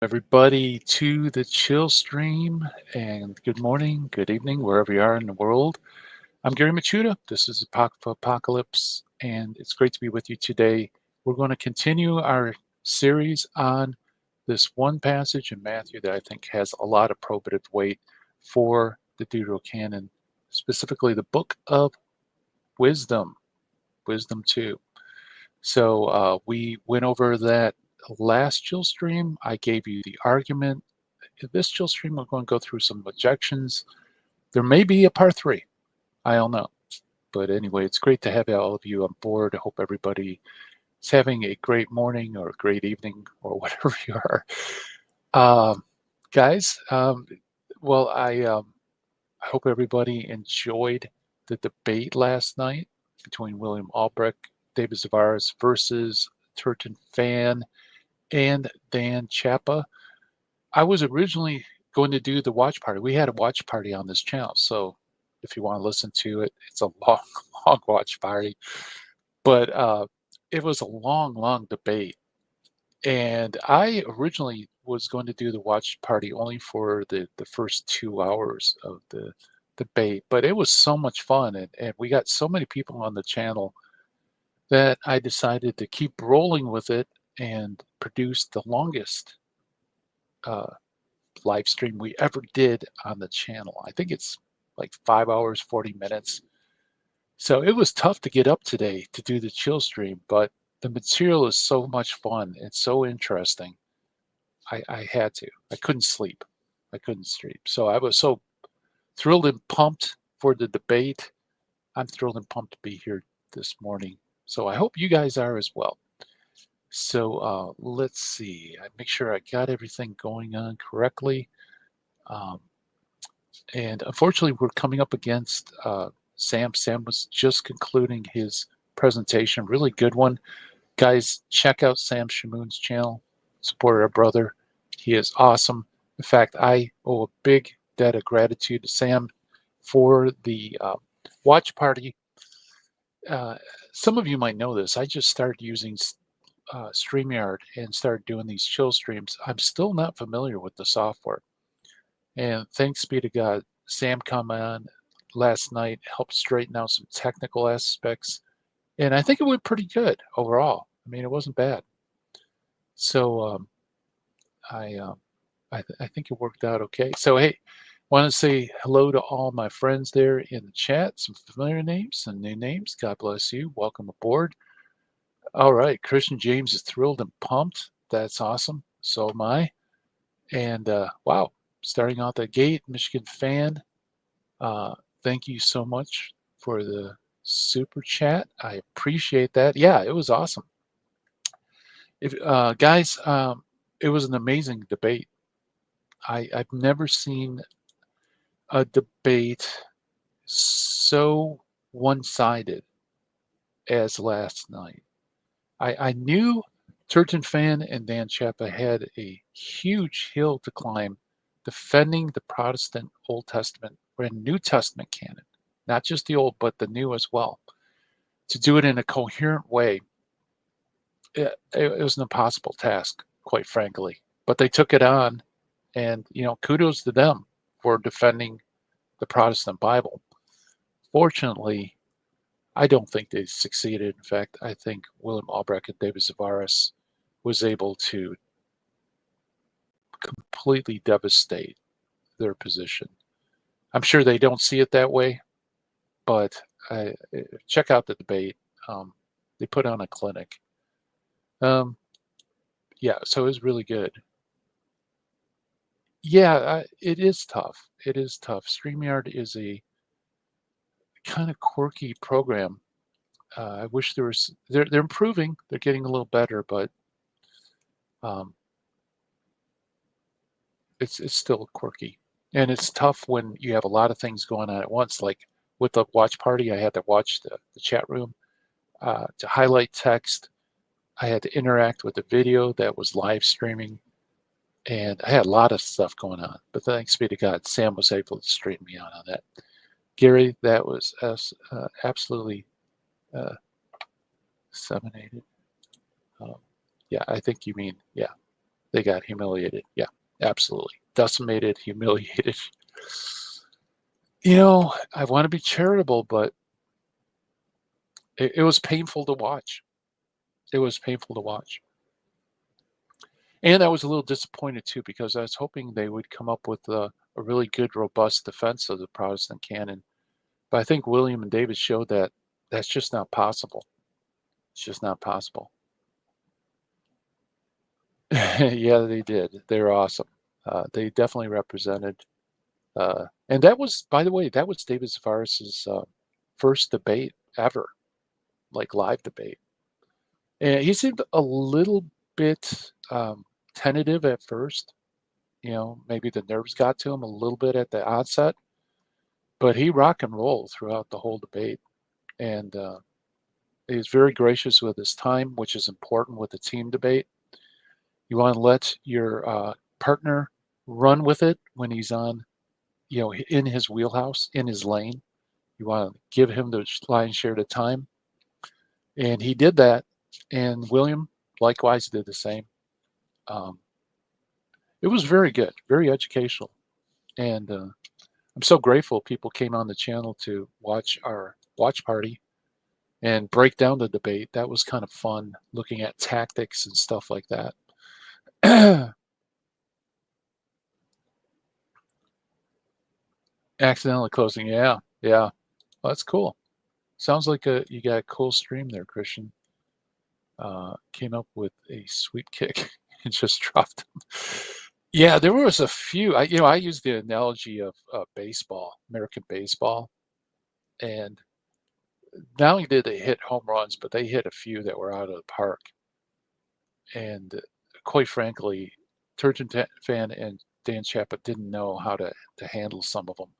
everybody to the chill stream, and good morning, good evening, wherever you are in the world. I'm Gary Machuda. This is Apocalypse, and it's great to be with you today. We're going to continue our series on this one passage in Matthew that I think has a lot of probative weight for the Deuterocanon, specifically the book of Wisdom, Wisdom 2. So we went over that last chill stream. I gave you the argument. In this chill stream, we're going to go through some objections. There may be a part 3. I don't know. But anyway, it's great to have all of you on board. I hope everybody is having a great morning or a great evening or whatever you are. Guys, well, I hope everybody enjoyed the debate last night between William Albrecht, David Zavaris versus Turton Fan and Dan Chapa. I was originally going to do the watch party. We had a watch party on this channel, so if you want to listen to it, it's a long, long watch party. But it was a long, long debate. And I originally was going to do the watch party only for the first 2 hours of the debate, but it was so much fun, and we got so many people on the channel that I decided to keep rolling with it and produce the longest live stream we ever did on the channel. I think it's like 5 hours, 40 minutes. So it was tough to get up today to do the chill stream, but the material is so much fun. It's so interesting. I had to. I couldn't sleep. I couldn't sleep. So I was so thrilled and pumped for the debate. I'm thrilled and pumped to be here this morning. So I hope you guys are as well. So let's see. I make sure I got everything going on correctly. And unfortunately, we're coming up against Sam. Sam was just concluding his presentation. Really good one. Guys, check out Sam Shamoon's channel. Support our brother. He is awesome. In fact, I owe a big debt of gratitude to Sam for the watch party. Some of you might know this. I just started using StreamYard and started doing these chill streams. I'm still not familiar with the software. And thanks be to God, Sam come on last night, helped straighten out some technical aspects. And I think it went pretty good overall. I mean, it wasn't bad. So I think it worked out okay. So, hey, want to say hello to all my friends there in the chat. Some familiar names, some new names. God bless you. Welcome aboard. All right. Christian James is thrilled and pumped. That's awesome. So am I. And wow, starting out the gate, Michigan fan. Thank you so much for the super chat. I appreciate that. Yeah, it was awesome. If guys, it was an amazing debate. I've never seen a debate so one-sided as last night. I knew Turton Fan and Dan Chapa had a huge hill to climb defending the Protestant Old Testament or New Testament canon, not just the Old, but the New as well. To do it in a coherent way, it was an impossible task, quite frankly. But they took it on, and kudos to them for defending the Protestant Bible. Fortunately, I don't think they succeeded. In fact, I think William Albrecht and David Zavaris was able to completely devastate their position. I'm sure they don't see it that way, but check out the debate. They put on a clinic. Yeah, so it was really good. Yeah, it is tough. It is tough. StreamYard is a kind of quirky program. I wish there was. They're improving. They're getting a little better, but it's still quirky, and it's tough when you have a lot of things going on at once. Like with the watch party, I had to watch the chat room to highlight text. I had to interact with the video that was live streaming, and I had a lot of stuff going on. But thanks be to God, Sam was able to straighten me out on that. Gary, that was absolutely disseminated. Yeah, I think you mean, yeah, They got humiliated. Yeah, absolutely. Decimated, humiliated. I want to be charitable, but it was painful to watch. It was painful to watch. And I was a little disappointed too because I was hoping they would come up with a really good, robust defense of the Protestant canon. But I think William and David showed that that's just not possible. It's just not possible. Yeah, they did. They're awesome. They definitely represented. And that was, by the way, that was David Sevaris's first debate ever, like live debate. And he seemed a little bit tentative at first. Maybe the nerves got to him a little bit at the onset, but he rock and rolled throughout the whole debate. And he was very gracious with his time, which is important with a team debate. You want to let your partner run with it when he's on, in his wheelhouse, in his lane. You want to give him the lion's share of the time. And he did that. And William likewise did the same. It was very good, very educational. And I'm so grateful people came on the channel to watch our watch party and break down the debate. That was kind of fun, looking at tactics and stuff like that. Accidentally closing. Yeah. Well, that's cool. Sounds like you got a cool stream there, Christian. Came up with a sweep kick and just dropped him. Yeah, there was a few. I use the analogy of baseball, American baseball, and not only did they hit home runs, but they hit a few that were out of the park. And quite frankly, Turgeon Fan and Dan Chapa didn't know how to handle some of them.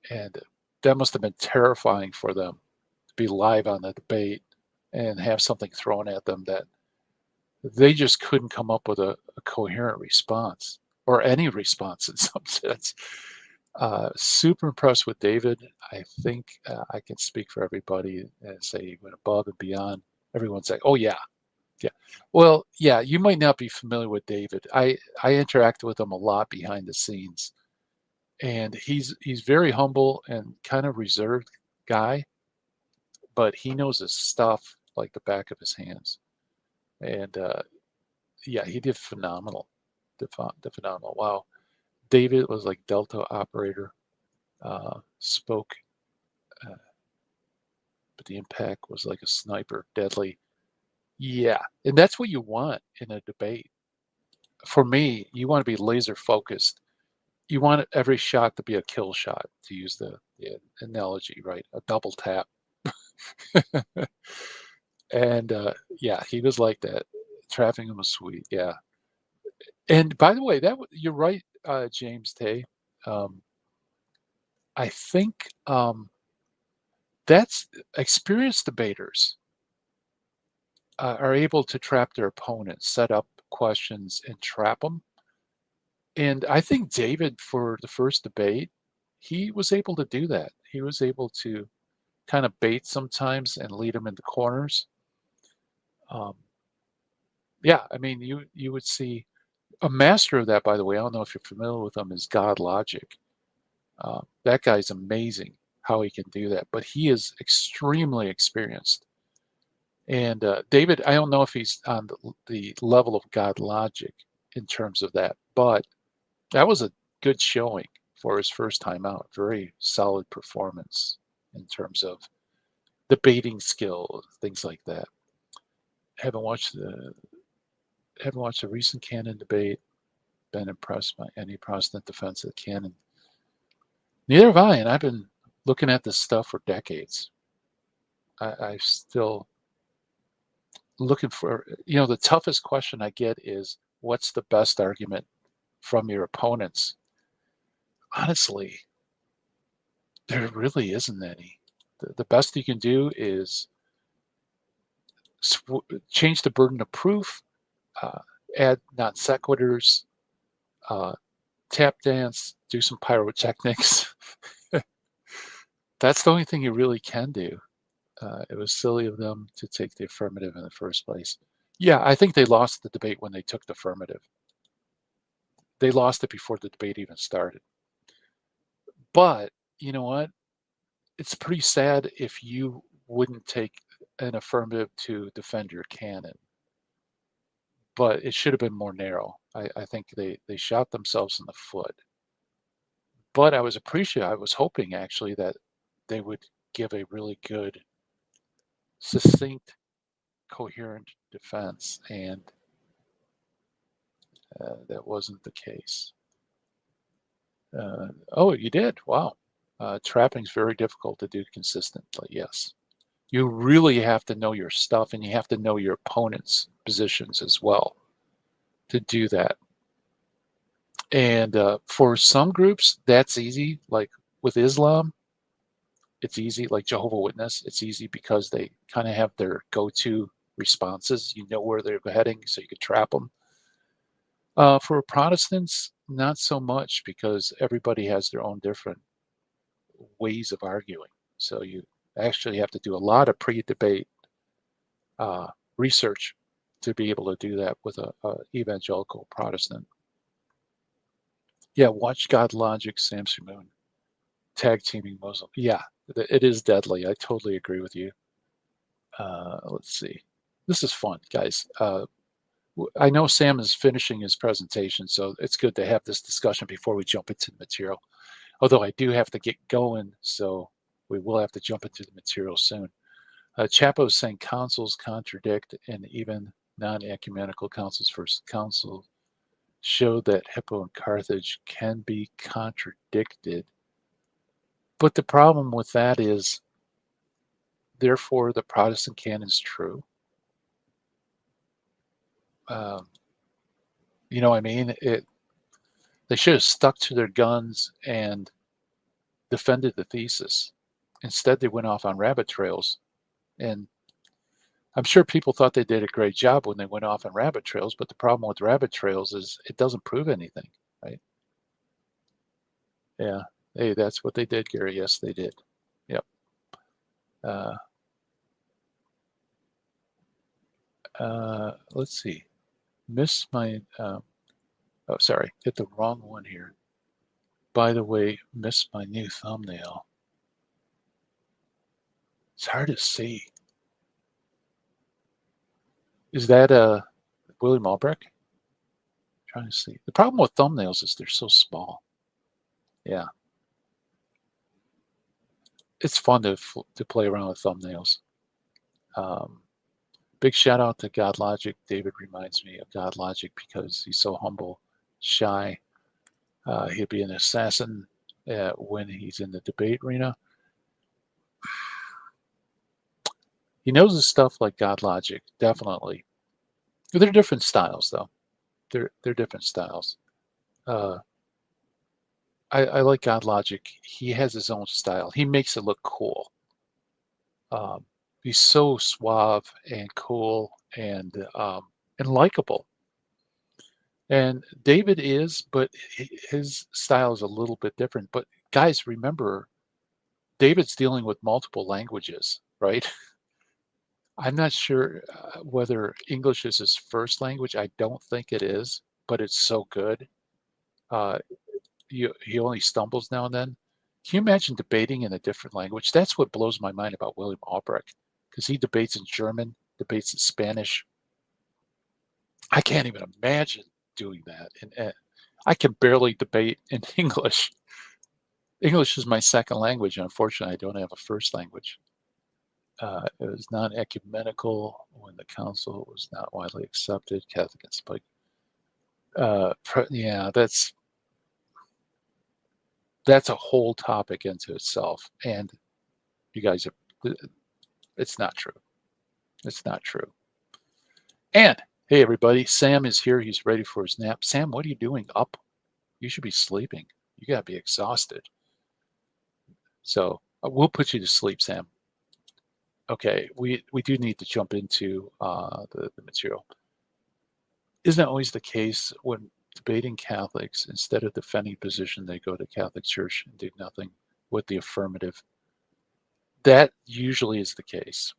And that must have been terrifying for them to be live on the debate and have something thrown at them that they just couldn't come up with a coherent response or any response in some sense. Super impressed with David. I think I can speak for everybody and say he went above and beyond. Everyone's like, oh, yeah. Well, yeah, you might not be familiar with David. I interact with him a lot behind the scenes. And he's very humble and kind of reserved guy, but he knows his stuff like the back of his hands. And yeah, he did phenomenal. Did phenomenal. Wow. David was like Delta operator, spoke, but the impact was like a sniper, deadly. Yeah, and that's what you want in a debate. For me, you want to be laser focused. You want every shot to be a kill shot, to use the analogy, right? A double tap. And yeah, he was like that. Trafficking was sweet. Yeah. And by the way, you're right, James Tay. I think that's experienced debaters are able to trap their opponents, set up questions, and trap them. And I think David, for the first debate, he was able to do that. He was able to kind of bait sometimes and lead them into corners. Yeah, I mean, you would see a master of that, by the way. I don't know if you're familiar with him, is God Logic. That guy's amazing how he can do that, but he is extremely experienced. And David, I don't know if he's on the level of God Logic in terms of that, but that was a good showing for his first time out. Very solid performance in terms of debating skill, things like that. Haven't watched the recent canon debate. Been impressed by any Protestant defense of the canon. Neither have I, and I've been looking at this stuff for decades. I'm still looking for, the toughest question I get is, what's the best argument from your opponents? Honestly, there really isn't any. The best you can do is change the burden of proof, add non sequiturs, tap dance, do some pyrotechnics. That's the only thing you really can do. It was silly of them to take the affirmative in the first place. Yeah, I think they lost the debate when they took the affirmative. They lost it before the debate even started. But you know what? It's pretty sad if you wouldn't take an affirmative to defend your canon. But it should have been more narrow. I think they shot themselves in the foot. But I was hoping actually that they would give a really good, succinct, coherent defense, and that wasn't the case. Oh, you did? Wow. Trapping's very difficult to do consistently, yes. You really have to know your stuff, and you have to know your opponent's positions as well to do that. And for some groups, that's easy. Like with Islam, it's easy. Like Jehovah Witness, it's easy because they kind of have their go-to responses. You know where they're heading, so you could trap them. For Protestants, not so much, because everybody has their own different ways of arguing. So you actually have to do a lot of pre-debate research to be able to do that with a evangelical Protestant. Yeah, watch God Logic, Sam Shamoon, tag teaming Muslim. Yeah, it is deadly. I totally agree with you. Let's see. This is fun, guys. I know Sam is finishing his presentation, so it's good to have this discussion before we jump into the material. Although I do have to get going, so we will have to jump into the material soon. Chapo is saying councils contradict, and even non-ecumenical councils versus council show that Hippo and Carthage can be contradicted. But the problem with that is, therefore, the Protestant canon is true. You know what I mean? They should have stuck to their guns and defended the thesis. Instead, they went off on rabbit trails. And I'm sure people thought they did a great job when they went off on rabbit trails, but the problem with rabbit trails is it doesn't prove anything, right? Yeah. Hey, that's what they did, Gary. Yes, they did. Yep. Let's see. Miss my, oh, sorry, hit the wrong one here. By the way, missed my new thumbnail. It's hard to see. Is that William Albrecht? Trying to see. The problem with thumbnails is they're so small. Yeah. It's fun to play around with thumbnails. Big shout out to God Logic. David reminds me of God Logic because he's so humble, shy. He'll be an assassin when he's in the debate arena. He knows his stuff like God Logic, definitely. They're different styles, though. They're different styles. I like God Logic. He has his own style. He makes it look cool. He's so suave and cool and likable. And David is, but his style is a little bit different. But guys, remember, David's dealing with multiple languages, right? I'm not sure whether English is his first language. I don't think it is, but it's so good. He only stumbles now and then. Can you imagine debating in a different language? That's what blows my mind about William Albrecht, because he debates in German, debates in Spanish. I can't even imagine doing that. And I can barely debate in English. English is my second language. Unfortunately, I don't have a first language. It was non-ecumenical when the council was not widely accepted. Catholic and Spike. Yeah, that's a whole topic into itself. And you guys are, it's not true. It's not true. And hey, everybody, Sam is here. He's ready for his nap. Sam, what are you doing up? You should be sleeping. You got to be exhausted. So we'll put you to sleep, Sam. Okay, we do need to jump into the material. Isn't it always the case when debating Catholics, instead of defending position, they go to Catholic Church and do nothing with the affirmative? That usually is the case.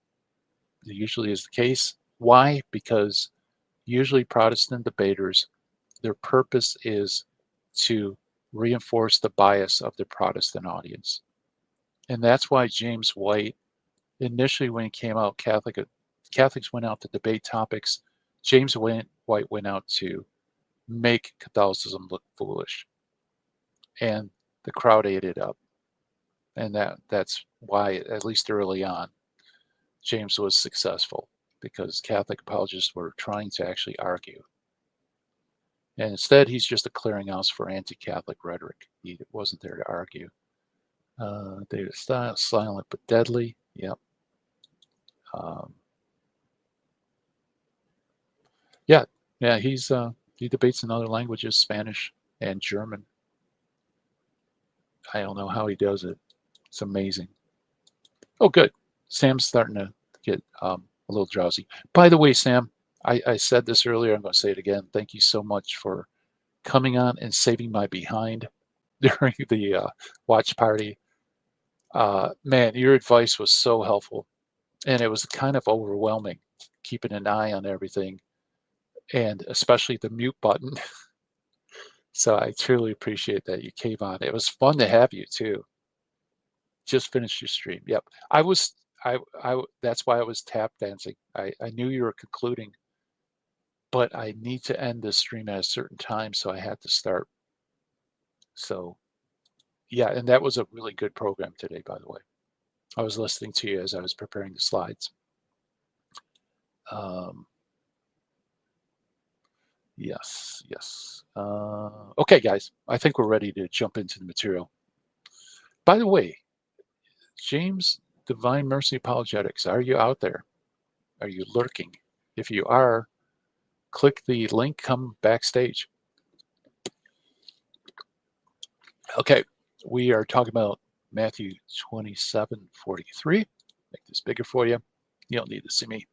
It usually is the case. Why? Because usually Protestant debaters, their purpose is to reinforce the bias of the Protestant audience. And that's why James White, initially when he came out, Catholics went out to debate topics. James White went out to make Catholicism look foolish. And the crowd ate it up. And that's why, at least early on, James was successful, because Catholic apologists were trying to actually argue. And instead, he's just a clearinghouse for anti-Catholic rhetoric. He wasn't there to argue. They were silent but deadly. Yep. Yeah. He debates in other languages, Spanish and German. I don't know how he does it. It's amazing. Oh, good. Sam's starting to get a little drowsy. By the way, Sam, I said this earlier. I'm going to say it again. Thank you so much for coming on and saving my behind during the watch party. Man, your advice was so helpful. And it was kind of overwhelming, keeping an eye on everything, and especially the mute button. So I truly appreciate that you came on. It was fun to have you too. Just finished your stream. Yep. That's why I was tap dancing. I knew you were concluding, but I need to end this stream at a certain time, so I had to start. So yeah, and that was a really good program today, by the way. I was listening to you as I was preparing the slides. Yes. Okay, guys, I think we're ready to jump into the material. By the way, James Divine Mercy Apologetics, are you out there? Are you lurking? If you are, click the link, come backstage. Okay, we are talking about Matthew 27:43. Make this bigger for you. You don't need to see me.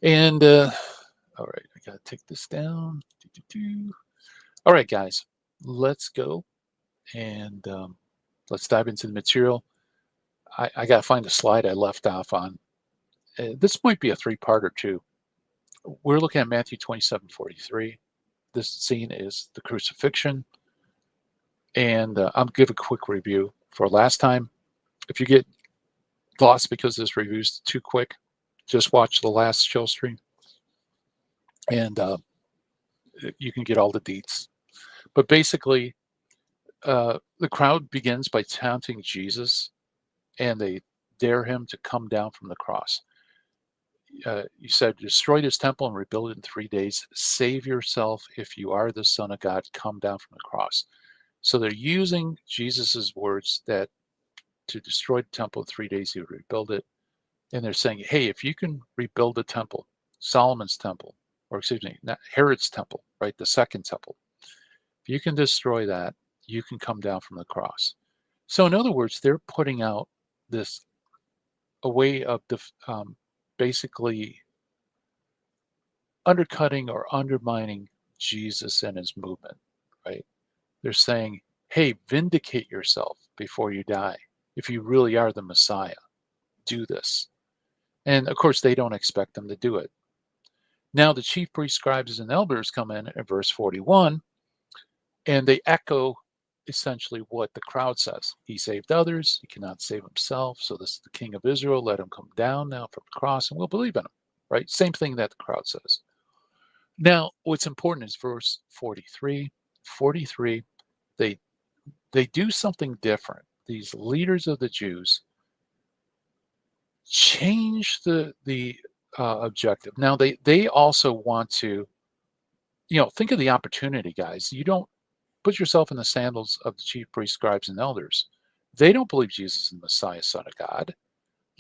And all right, I gotta take this down. All right, guys, let's go and let's dive into the material. I gotta find a slide I left off on. This might be a three-parter too. We're looking at Matthew 27:43. This scene is the crucifixion. And I'll give a quick review for last time. If you get lost because this review is too quick, just watch the last show stream. And you can get all the deets. But basically, the crowd begins by taunting Jesus, and they dare him to come down from the cross. You said, destroy this temple and rebuild it in 3 days. Save yourself. If you are the Son of God, come down from the cross. So they're using Jesus's words that to destroy the temple in 3 days, he would rebuild it. And they're saying, hey, if you can rebuild the temple, Solomon's temple, or excuse me, not Herod's temple, right, the second temple, if you can destroy that, you can come down from the cross. So in other words, they're putting out this a way of basically undercutting or undermining Jesus and his movement, right? They're saying, hey, vindicate yourself before you die. If you really are the Messiah, do this. And of course, they don't expect them to do it. Now, the chief priests, scribes, and elders come in at verse 41, and they echo essentially what the crowd says. He saved others, he cannot save himself. So this is the King of Israel. Let him come down now from the cross, and we'll believe in him, right? Same thing that the crowd says. Now, what's important is verse 43. 43, they do something different. These leaders of the Jews change the objective. Now, they also want to, think of the opportunity, guys. You don't put yourself in the sandals of the chief priests, scribes, and elders. They don't believe Jesus is the Messiah, Son of God.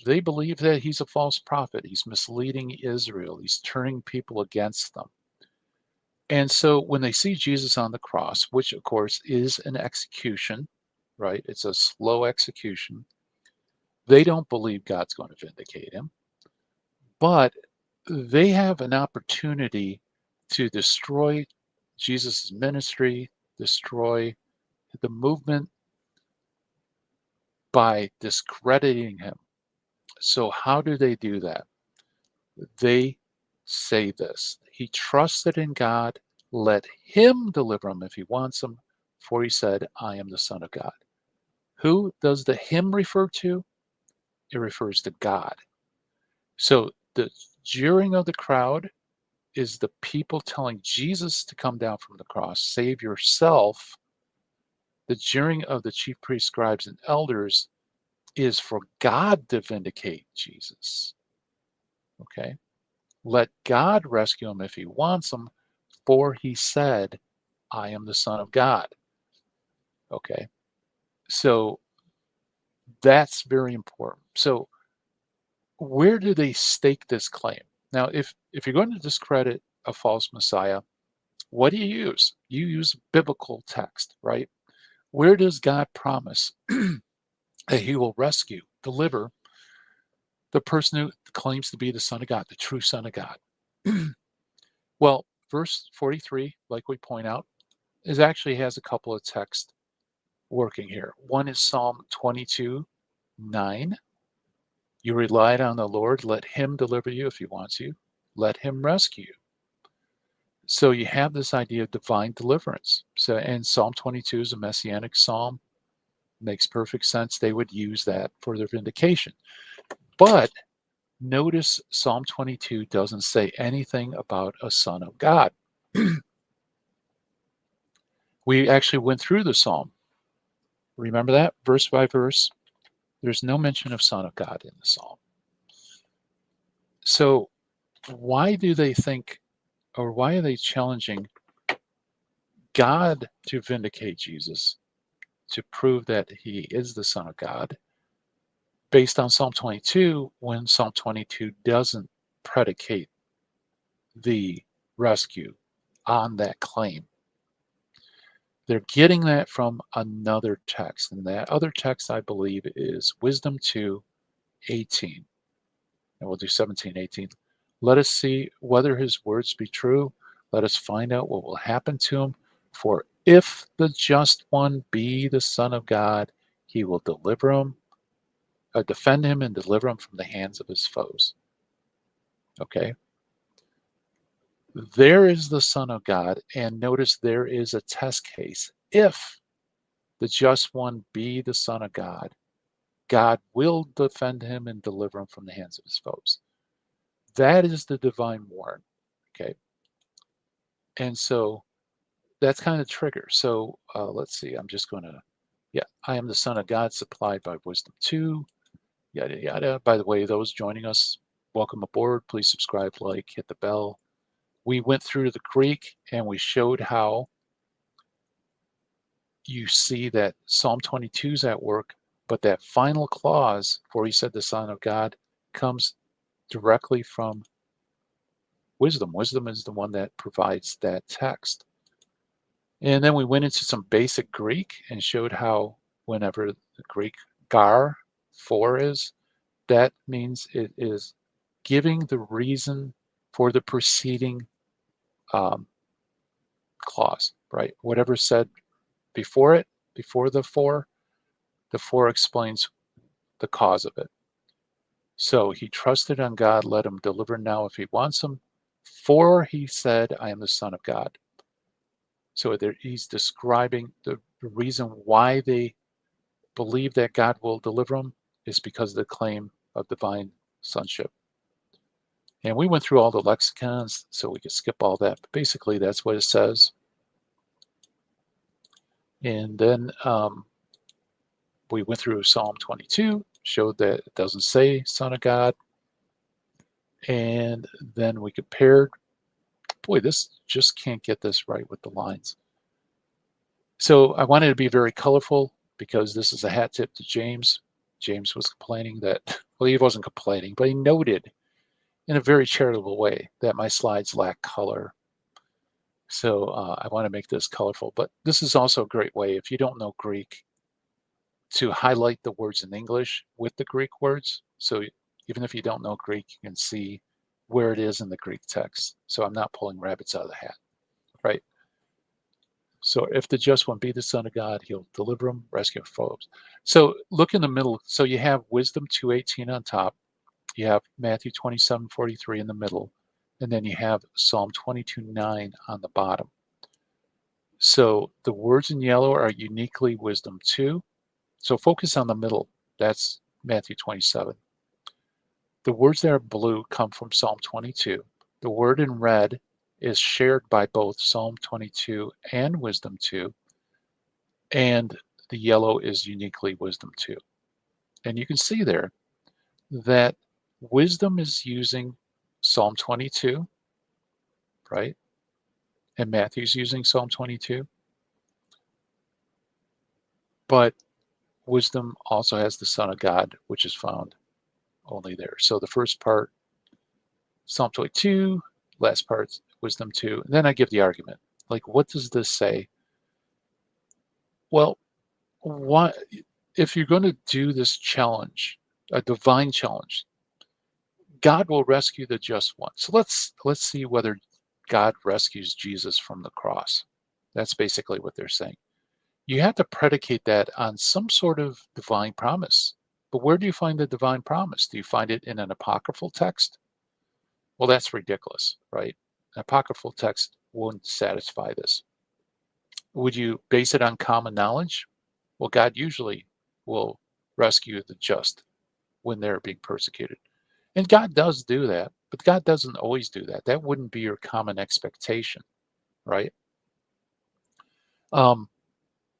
They believe that he's a false prophet. He's misleading Israel. He's turning people against them. And so when they see Jesus on the cross, which of course is an execution, right? It's a slow execution. They don't believe God's going to vindicate him, but they have an opportunity to destroy Jesus' ministry, destroy the movement by discrediting him. So how do they do that? They say this: he trusted in God, Let him deliver him if he wants him, for he said, I am the Son of God. Who does the him refer to? It refers to God. So the jeering of the crowd is the people telling Jesus to come down from the cross, save yourself. The jeering of the chief priests, scribes, and elders is for God to vindicate Jesus. Okay? Let God rescue him if he wants him, for he said, I am the Son of God. Okay? So that's very important. So where do they stake this claim? Now, if you're going to discredit a false Messiah, what do you use? You use biblical text, right? Where does God promise that he will rescue, deliver the person who claims to be the Son of God, the true Son of God? Well, verse 43, like we point out, is actually has a couple of texts working here. One is Psalm 22:9. You relied on the Lord, let him deliver you if he wants you. Let him rescue you. So you have this idea of divine deliverance. So, and Psalm 22 is a messianic psalm. Makes perfect sense. They would use that for their vindication. But notice Psalm 22 doesn't say anything about a son of God. We actually went through the psalm. Remember that? Verse by verse. There's no mention of son of God in the psalm. So why do they think, or why are they challenging God to vindicate Jesus, to prove that he is the Son of God, based on Psalm 22, when Psalm 22 doesn't predicate the rescue on that claim? They're getting that from another text, and that other text, I believe, is Wisdom 2:18. And we'll do 17:18. Let us see whether his words be true. Let us find out what will happen to him. For if the just one be the Son of God, he will deliver him, defend him and deliver him from the hands of his foes. Okay? There is the Son of God, and notice there is a test case. If the just one be the Son of God, God will defend him and deliver him from the hands of his foes. That is the divine warrant. Okay? And so that's kind of trigger. So let's see. I'm just going to, yeah, I am the Son of God, supplied by Wisdom 2, yada, yada. By the way, those joining us, welcome aboard. Please subscribe, like, hit the bell. We went through the Greek and we showed how you see that Psalm 22 is at work, but that final clause, for he said the Son of God, comes directly from wisdom. Wisdom is the one that provides that text. And then we went into some basic Greek and showed how whenever the Greek gar, for is, that means it is giving the reason for the preceding clause, right? Whatever said before it, before the for explains the cause of it. So he trusted on God, let him deliver now if he wants him, for he said, I am the Son of God. So he's describing the reason why they believe that God will deliver them is because of the claim of divine sonship. And we went through all the lexicons, so we could skip all that. But basically, that's what it says. And then we went through Psalm 22, showed that it doesn't say Son of God. And then we compared. Boy, this just can't get this right with the lines. So I wanted to be very colorful because this is a hat tip to James. James was complaining that, well, he wasn't complaining, but he noted in a very charitable way that my slides lack color. So I want to make this colorful, but this is also a great way, if you don't know Greek, to highlight the words in English with the Greek words. So even if you don't know Greek, you can see where it is in the Greek text. So I'm not pulling rabbits out of the hat, right? So if the just one be the Son of God, he'll deliver him, rescue foes. So look in the middle. So you have Wisdom 2:18 on top. You have Matthew 27:43 in the middle. And then you have Psalm 22:9 on the bottom. So the words in yellow are uniquely wisdom 2. So focus on the middle. That's Matthew 27. The words that are blue come from Psalm 22. The word in red is shared by both Psalm 22 and Wisdom 2, and the yellow is uniquely Wisdom 2. And you can see there that Wisdom is using Psalm 22, right? And Matthew's using Psalm 22. But Wisdom also has the Son of God, which is found only there. So the first part, Psalm 22, last part, Wisdom 2. And then I give the argument. Like, what does this say? Well, what if you're going to do this challenge, a divine challenge, God will rescue the just one. So let's see whether God rescues Jesus from the cross. That's basically what they're saying. You have to predicate that on some sort of divine promise. But where do you find the divine promise? Do you find it in an apocryphal text? Well, that's ridiculous, right? An apocryphal text wouldn't satisfy this. Would you base it on common knowledge? Well, God usually will rescue the just when they're being persecuted. And God does do that, but God doesn't always do that. That wouldn't be your common expectation, right?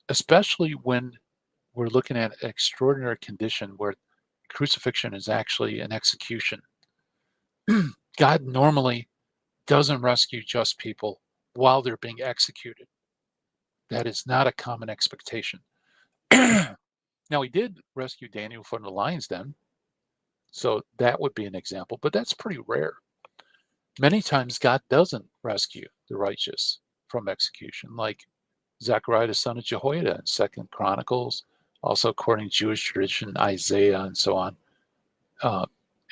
Especially when we're looking at an extraordinary condition where crucifixion is actually an execution. God normally doesn't rescue just people while they're being executed. That is not a common expectation. Now, he did rescue Daniel from the lion's den, so that would be an example, but that's pretty rare. Many times God doesn't rescue the righteous from execution, like Zechariah the son of Jehoiada in 2nd Chronicles, also according to Jewish tradition, Isaiah, and so on.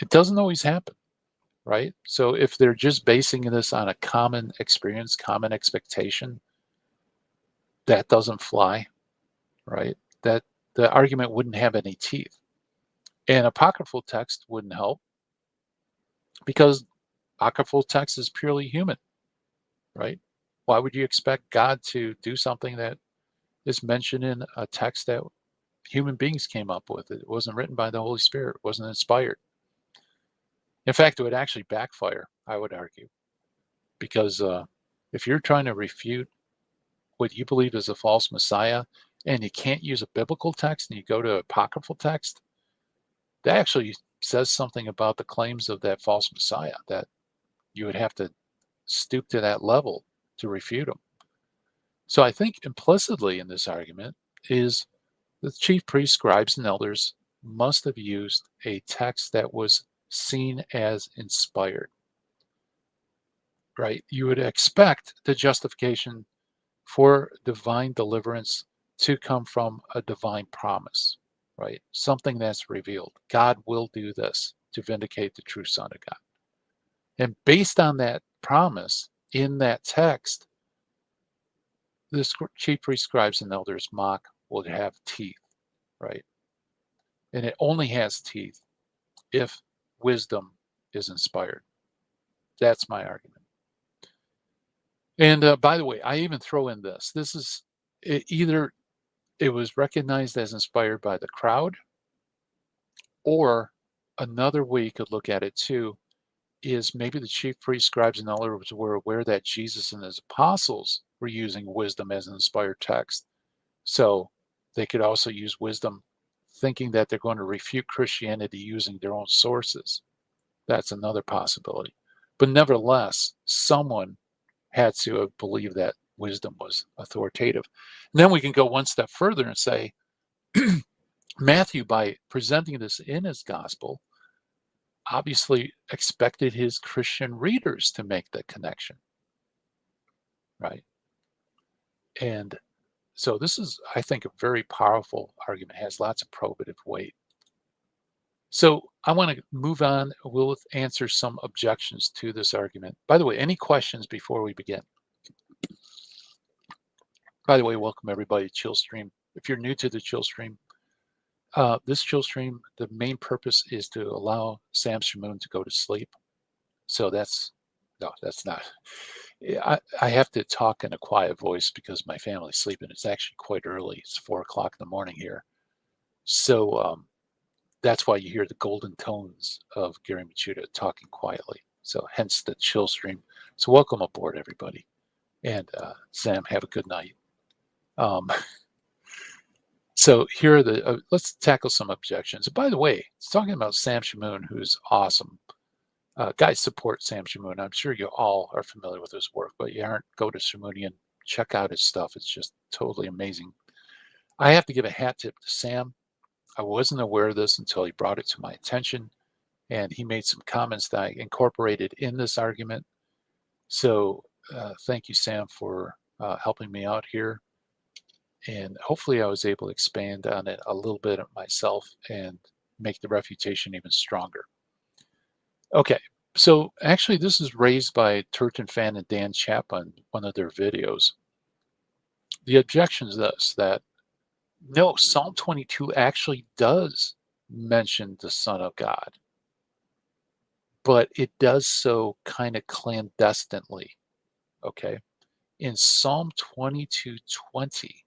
It doesn't always happen, right? So if they're just basing this on a common experience, common expectation, that doesn't fly, right? That the argument wouldn't have any teeth. And apocryphal text wouldn't help because apocryphal text is purely human, right? Why would you expect God to do something that is mentioned in a text that human beings came up with? It wasn't written by the Holy Spirit. It wasn't inspired. In fact, it would actually backfire, I would argue, because if you're trying to refute what you believe is a false Messiah and you can't use a biblical text and you go to apocryphal text, that actually says something about the claims of that false Messiah, that you would have to stoop to that level to refute them. So I think implicitly in this argument is the chief priests, scribes, and elders must have used a text that was seen as inspired, right? You would expect the justification for divine deliverance to come from a divine promise, right? Something that's revealed. God will do this to vindicate the true Son of God. And based on that promise in that text, the chief priests, scribes, and elders mock will have teeth, right? And it only has teeth if wisdom is inspired. That's my argument. And by the way, I even throw in this. This is either it was recognized as inspired by the crowd, or another way you could look at it too is maybe the chief priests, scribes, and elders were aware that Jesus and his apostles were using wisdom as an inspired text. So they could also use wisdom thinking that they're going to refute Christianity using their own sources. That's another possibility. But nevertheless, someone had to have believed that wisdom was authoritative. And then we can go one step further and say, Matthew, by presenting this in his gospel, obviously expected his Christian readers to make the connection, right? And so this is, I think, a very powerful argument, has lots of probative weight. So I want to move on. We'll answer some objections to this argument. By the way, any questions before we begin? By the way, welcome everybody to Chill Stream. If you're new to the Chill Stream, this Chill Stream, the main purpose is to allow Sam Shamoon to go to sleep. So that's not. I have to talk in a quiet voice because my family's sleeping. It's actually quite early. It's 4 o'clock in the morning here. So that's why you hear the golden tones of Gary Machuda talking quietly. So hence the chill stream. So welcome aboard, everybody. And Sam, have a good night. Um, so here are the, let's tackle some objections. By the way, it's talking about Sam Shamoon, who's awesome. Guys, support Sam Shamoon. I'm sure you all are familiar with his work, but you aren't, go to Shamoonian, check out his stuff. It's just totally amazing. I have to give a hat tip to Sam. I wasn't aware of this until he brought it to my attention, and he made some comments that I incorporated in this argument. So thank you, Sam, for helping me out here. And hopefully I was able to expand on it a little bit myself and make the refutation even stronger. Okay, so actually this is raised by Turton Fan and Dan Chapman, one of their videos. The objection is this, that no, Psalm 22 actually does mention the Son of God, but it does so kind of clandestinely, okay? In Psalm 22:20,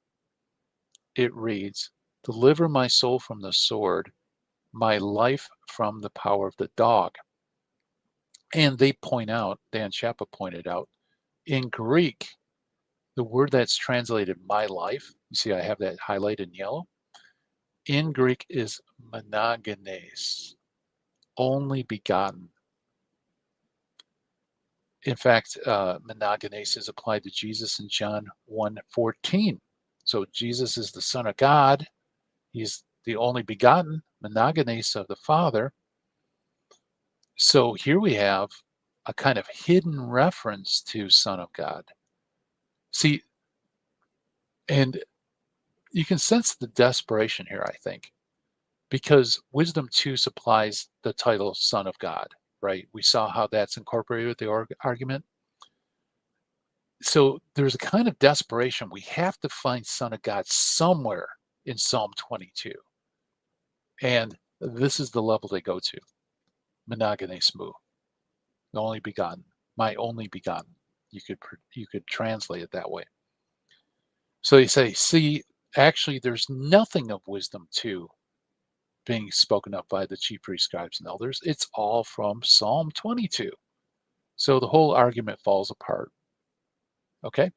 it reads, "Deliver my soul from the sword, my life from the power of the dog." And they point out, Dan Chapa pointed out, in Greek, the word that's translated my life, you see I have that highlighted in yellow, in Greek is monogenes, only begotten. In fact, monogenes is applied to Jesus in John 1:14. So Jesus is the Son of God. He's the only begotten, monogenes of the Father. So here we have a kind of hidden reference to Son of God. See, and you can sense the desperation here, I think, because Wisdom 2 supplies the title Son of God, right? We saw how that's incorporated with the argument. So there's a kind of desperation. We have to find Son of God somewhere in Psalm 22. And this is the level they go to. Monogenes mu, the only begotten, my only begotten. You could translate it that way. So you say, see, actually, there's nothing of Wisdom 2 being spoken of by the chief priests, scribes, and elders. It's all from Psalm 22. So the whole argument falls apart. Okay?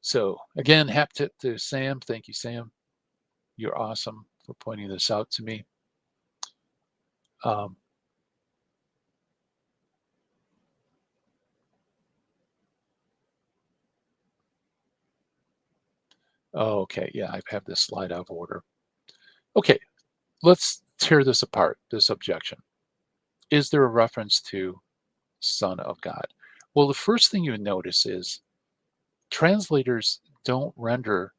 So again, hat tip to Sam. Thank you, Sam. You're awesome for pointing this out to me. Okay, yeah, I have this slide out of order. Okay, let's tear this apart, this objection. Is there a reference to Son of God? Well, the first thing you notice is translators don't render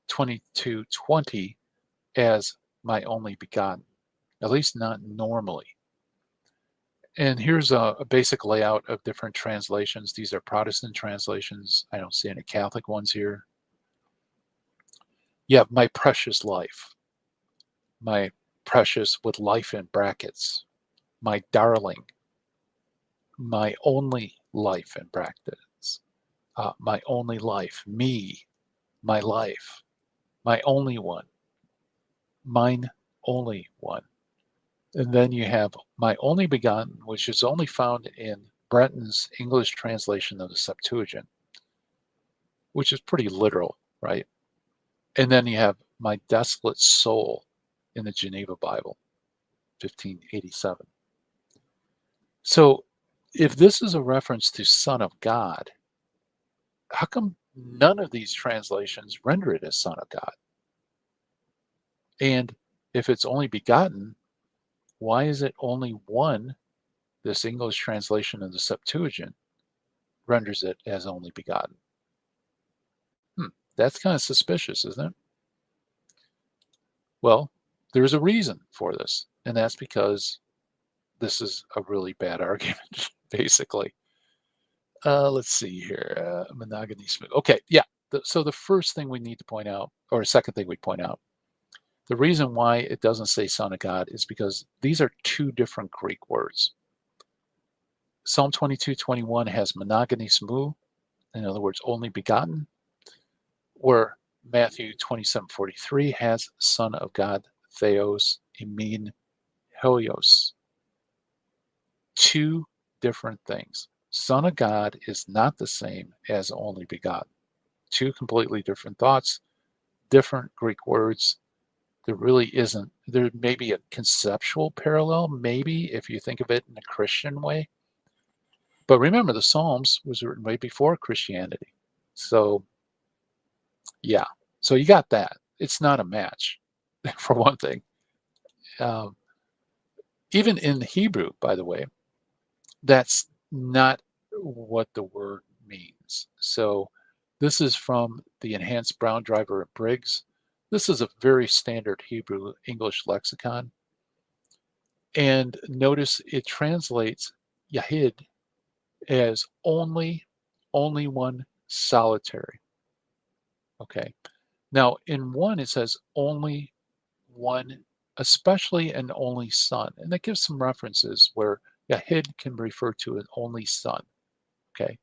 22:20 as my only begotten, at least not normally. And here's a basic layout of different translations. These are Protestant translations. I don't see any Catholic ones here. You have my precious life, my precious with life in brackets, my darling, my only life in brackets, my only life, me, my life, my only one, mine only one. And then you have my only begotten, which is only found in Brenton's English translation of the Septuagint, which is pretty literal, right? And then you have my desolate soul in the Geneva Bible, 1587. So if this is a reference to Son of God, how come none of these translations render it as Son of God? And if it's only begotten, why is it only one, this English translation of the Septuagint, renders it as only begotten? That's kind of suspicious, isn't it? Well, there's a reason for this, and that's because this is a really bad argument, basically. Let's see here. Monogamy. Okay, yeah. So the first thing we need to point out, or second thing we point out, the reason why it doesn't say Son of God is because these are two different Greek words. Psalm 22:21 has monogenes mu, in other words, only begotten, where Matthew 27:43 has Son of God, Theos, Emin, Helios. Two different things. Son of God is not the same as only begotten. Two completely different thoughts, different Greek words. There really isn't. There may be a conceptual parallel, maybe, if you think of it in a Christian way. But remember, the Psalms was written way before Christianity. So, yeah. So you got that. It's not a match, for one thing. Um, Even in Hebrew, by the way, that's not what the word means. So this is from the Enhanced Brown Driver and Briggs. This is a very standard Hebrew English lexicon. And notice it translates Yahid as only one, solitary. Okay. Now in one it says only one, especially an only son. And that gives some references where Yahid can refer to an only son. Okay.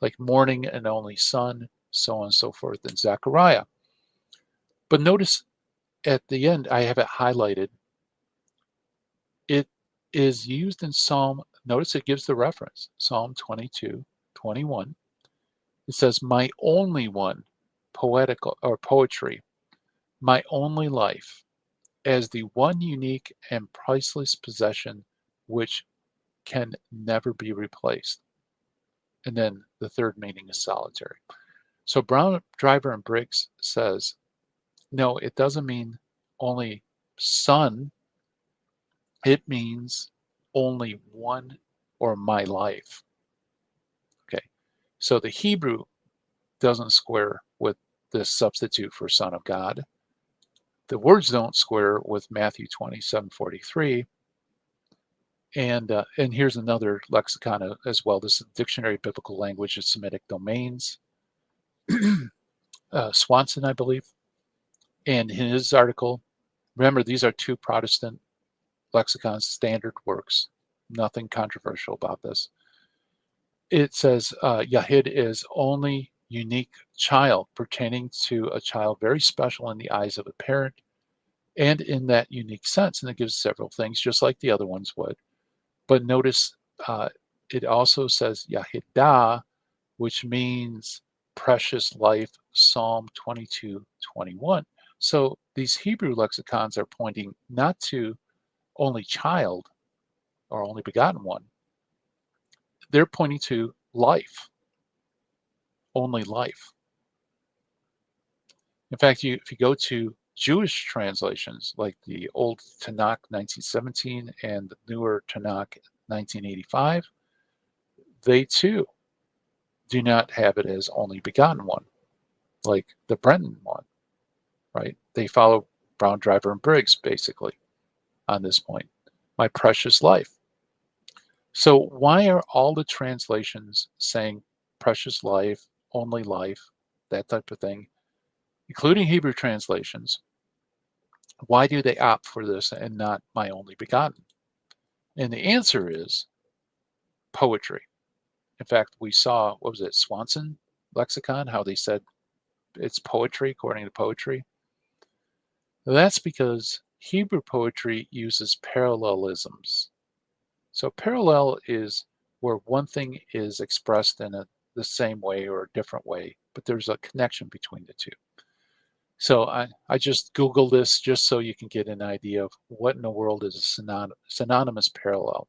Like mourning an only son, so on and so forth in Zechariah. But notice at the end, I have it highlighted. It is used in Psalm, notice it gives the reference, Psalm 22:21. It says, my only one, poetical or poetry, my only life, as the one unique and priceless possession which can never be replaced. And then the third meaning is solitary. So Brown, Driver, and Briggs says, no, it doesn't mean only son. It means only one, or my life. Okay. So the Hebrew doesn't square with this substitute for Son of God. The words don't square with Matthew 27:43. And here's another lexicon as well. This is Dictionary of Biblical Language and Semitic Domains. Swanson, I believe. And in his article, remember, these are two Protestant lexicons, standard works, nothing controversial about this. It says Yahid is only unique child, pertaining to a child very special in the eyes of a parent and in that unique sense. And it gives several things, just like the other ones would. But notice it also says Yahidah, which means precious life, Psalm 22:21. So these Hebrew lexicons are pointing not to only child or only begotten one. They're pointing to life, only life. In fact, if you go to Jewish translations like the Old Tanakh 1917 and the newer Tanakh 1985, they too do not have it as only begotten one, like the Brenton one, right? They follow Brown, Driver, and Briggs basically on this point. My precious life. So why are all the translations saying precious life, only life, that type of thing, including Hebrew translations? Why do they opt for this and not my only begotten? And the answer is poetry. In fact, we saw, what was it, Swanson lexicon, how they said it's poetry according to poetry. That's because Hebrew poetry uses parallelisms. So parallel is where one thing is expressed in the same way or a different way, but there's a connection between the two. So I just Googled this just so you can get an idea of what in the world is a synonymous parallel,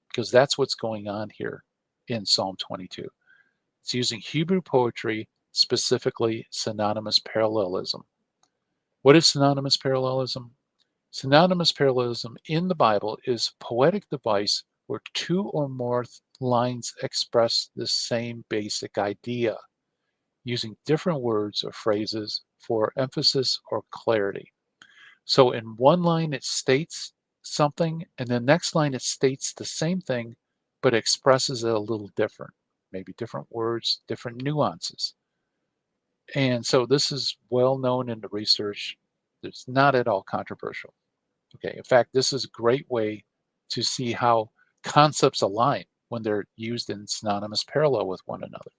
because that's what's going on here in Psalm 22. It's using Hebrew poetry, specifically synonymous parallelism. What is synonymous parallelism? Synonymous parallelism in the Bible is a poetic device where two or more lines express the same basic idea, using different words or phrases for emphasis or clarity. So in one line it states something, and the next line it states the same thing, but expresses it a little different, maybe different words, different nuances. And so this is well known in the research. It's not at all controversial. Okay, in fact, this is a great way to see how concepts align when they're used in synonymous parallel with one another.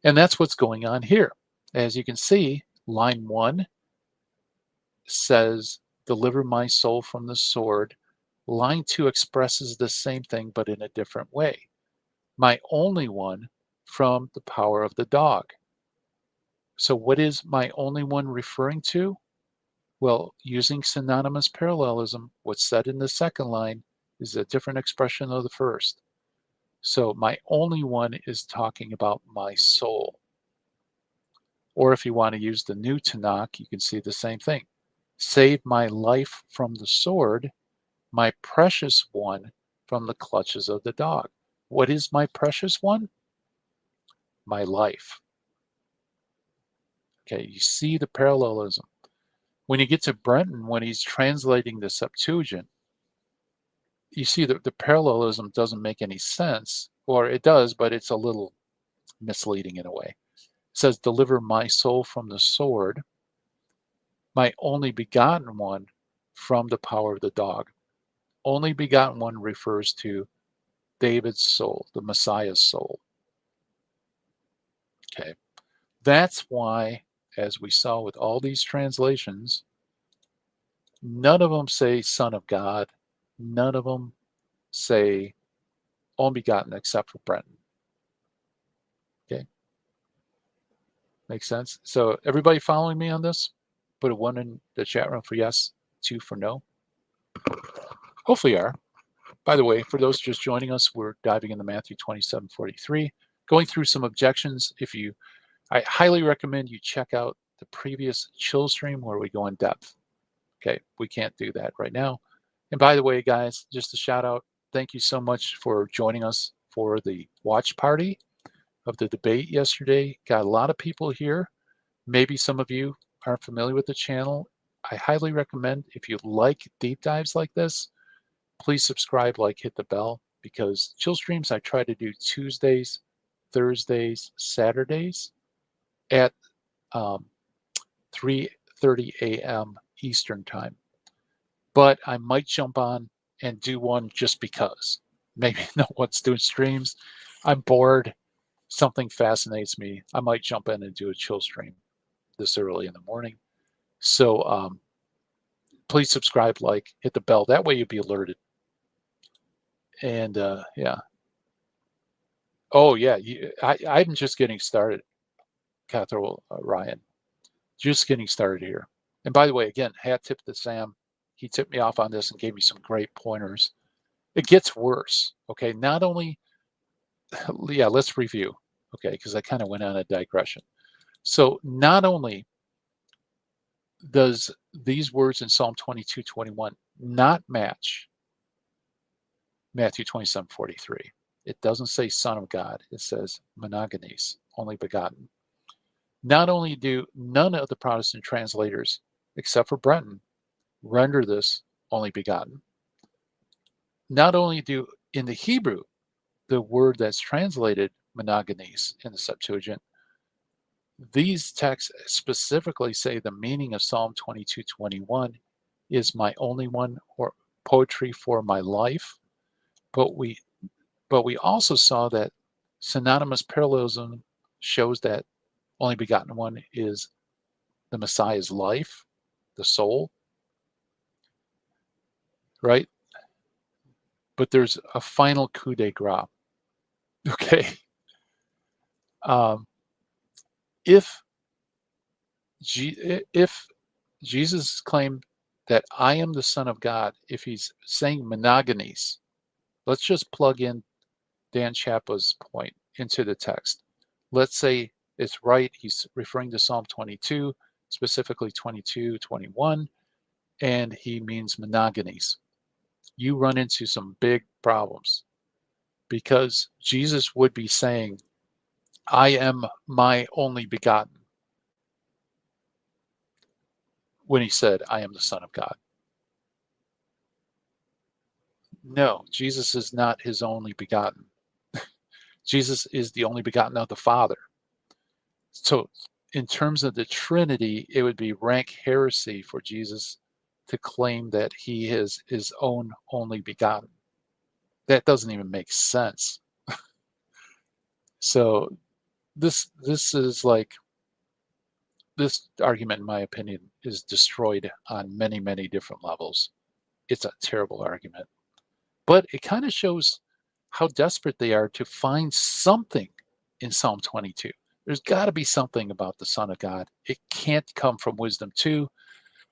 And that's what's going on here. As you can see, line 1 says, deliver my soul from the sword. Line 2 expresses the same thing, but in a different way. My only one from the power of the dog. So what is my only one referring to? Well, using synonymous parallelism, what's said in the second line is a different expression of the first. So my only one is talking about my soul. Or if you want to use the new Tanakh, you can see the same thing. Save my life from the sword, my precious one from the clutches of the dog. What is my precious one? My life. Okay, you see the parallelism. When you get to Brenton, when he's translating the Septuagint, you see that the parallelism doesn't make any sense, or it does, but it's a little misleading in a way. It says, deliver my soul from the sword, my only begotten one from the power of the dog. Only begotten one refers to David's soul, the Messiah's soul. Okay, that's why, as we saw with all these translations, none of them say Son of God. None of them say only begotten except for Brenton. Okay, makes sense? So everybody following me on this? Put a 1 in the chat room for yes, 2 for no. Hopefully you are. By the way, for those just joining us, we're diving into Matthew 27:43, going through some objections. I highly recommend you check out the previous chill stream where we go in depth. Okay, we can't do that right now. And by the way, guys, just a shout out, thank you so much for joining us for the watch party of the debate yesterday. Got a lot of people here. Maybe some of you aren't familiar with the channel. I highly recommend, if you like deep dives like this, please subscribe, like, hit the bell, because chill streams I try to do Tuesdays, Thursdays, Saturdays at 3:30 a.m. Eastern time. But I might jump on and do one just because. Maybe no one's doing streams. I'm bored. Something fascinates me. I might jump in and do a chill stream this early in the morning. So please subscribe, like, hit the bell. That way you'll be alerted. And yeah. Oh, yeah. I'm just getting started, Cathro Ryan. Just getting started here. And by the way, again, hat tip to Sam. He tipped me off on this and gave me some great pointers. It gets worse. Okay. Not only, yeah, let's review. Okay. Because I kind of went on a digression. So not only does these words in Psalm 22:21 not match Matthew 27:43. It doesn't say Son of God. It says monogenes, only begotten. Not only do none of the Protestant translators, except for Brenton, render this only begotten, not only do in the Hebrew, the word that's translated monogenes in the Septuagint, these texts specifically say the meaning of Psalm 22:21 is my only one, or poetry for my life. But we also saw that synonymous parallelism shows that only begotten one is the Messiah's life, the soul, right? But there's a final coup de grace. Okay. If Jesus claimed that I am the Son of God, if he's saying monogenes, let's just plug in Dan Chapa's point into the text. Let's say it's right. He's referring to Psalm 22, specifically 22:21, and he means monogenes. You run into some big problems, because Jesus would be saying, I am my only begotten, when he said, I am the Son of God. No, Jesus is not his only begotten. Jesus is the only begotten of the Father. So in terms of the Trinity, it would be rank heresy for Jesus to claim that he is his own only begotten. That doesn't even make sense. So this is like, this argument, in my opinion, is destroyed on many, many different levels. It's a terrible argument, but it kind of shows how desperate they are to find something in Psalm 22. There's got to be something about the Son of God. It can't come from wisdom 2.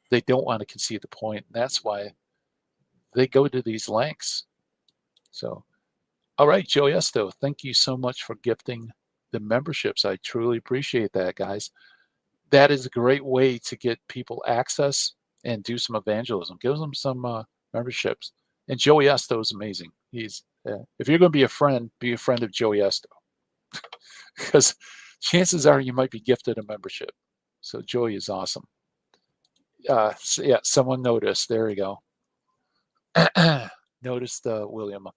They don't want to concede the point. And that's why they go to these lengths. So, all right, Joe Esto, thank you so much for gifting the memberships. I truly appreciate that, guys. That is a great way to get people access and do some evangelism. Give them some memberships. And Joey Esto is amazing. He's if you're going to be a friend of Joey Esto, because chances are you might be gifted a membership. So Joey is awesome. So yeah, someone noticed. There you go. Noticed William.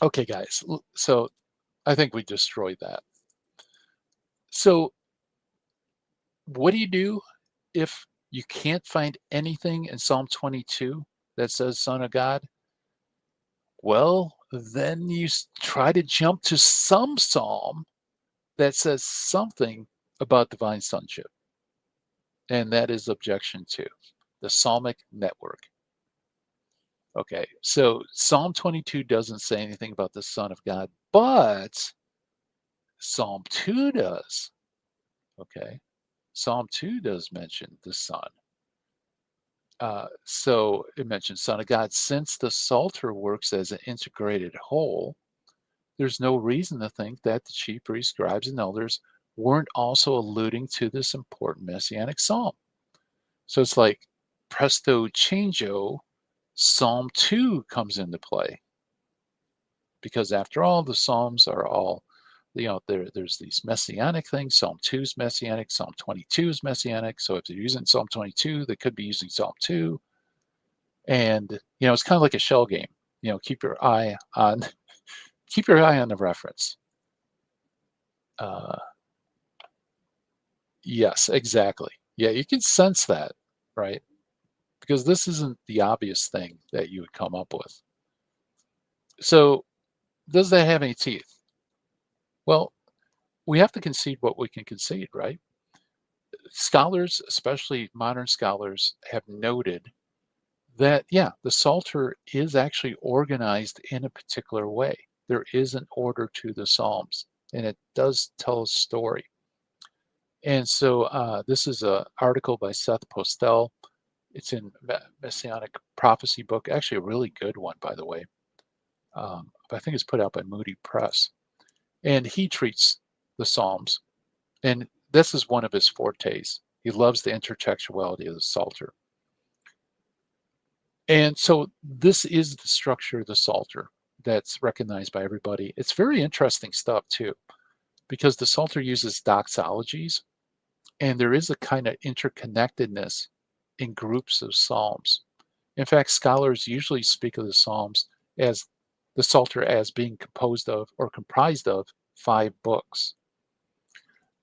Okay, guys. So I think we destroyed that. So what do you do if you can't find anything in Psalm 22 that says Son of God? Well, then you try to jump to some psalm that says something about divine sonship. And that is objection 2, the psalmic network. Okay, so Psalm 22 doesn't say anything about the Son of God, but Psalm 2 does. Okay, Psalm 2 does mention the Son. So it mentions Son of God. Since the Psalter works as an integrated whole, there's no reason to think that the chief priests, scribes, and elders weren't also alluding to this important messianic psalm. So it's like presto changeo, Psalm 2 comes into play. Because after all, the Psalms are all, there's these messianic things. Psalm 2 is messianic. Psalm 22 is messianic. So if they're using Psalm 22, they could be using Psalm 2. And, it's kind of like a shell game. Keep your eye on the reference. Yes, exactly. Yeah, you can sense that, right? Because this isn't the obvious thing that you would come up with. So does that have any teeth? Well, we have to concede what we can concede, right? Scholars, especially modern scholars, have noted that, yeah, the Psalter is actually organized in a particular way. There is an order to the Psalms, and it does tell a story. And so this is an article by Seth Postel. It's in Messianic Prophecy book, actually a really good one, by the way. I think it's put out by Moody Press. And he treats the Psalms, and this is one of his fortes. He loves the intertextuality of the Psalter. And so this is the structure of the Psalter that's recognized by everybody. It's very interesting stuff, too, because the Psalter uses doxologies, and there is a kind of interconnectedness in groups of psalms. In fact, scholars usually speak of the Psalms as the Psalter as being composed of or comprised of 5 books.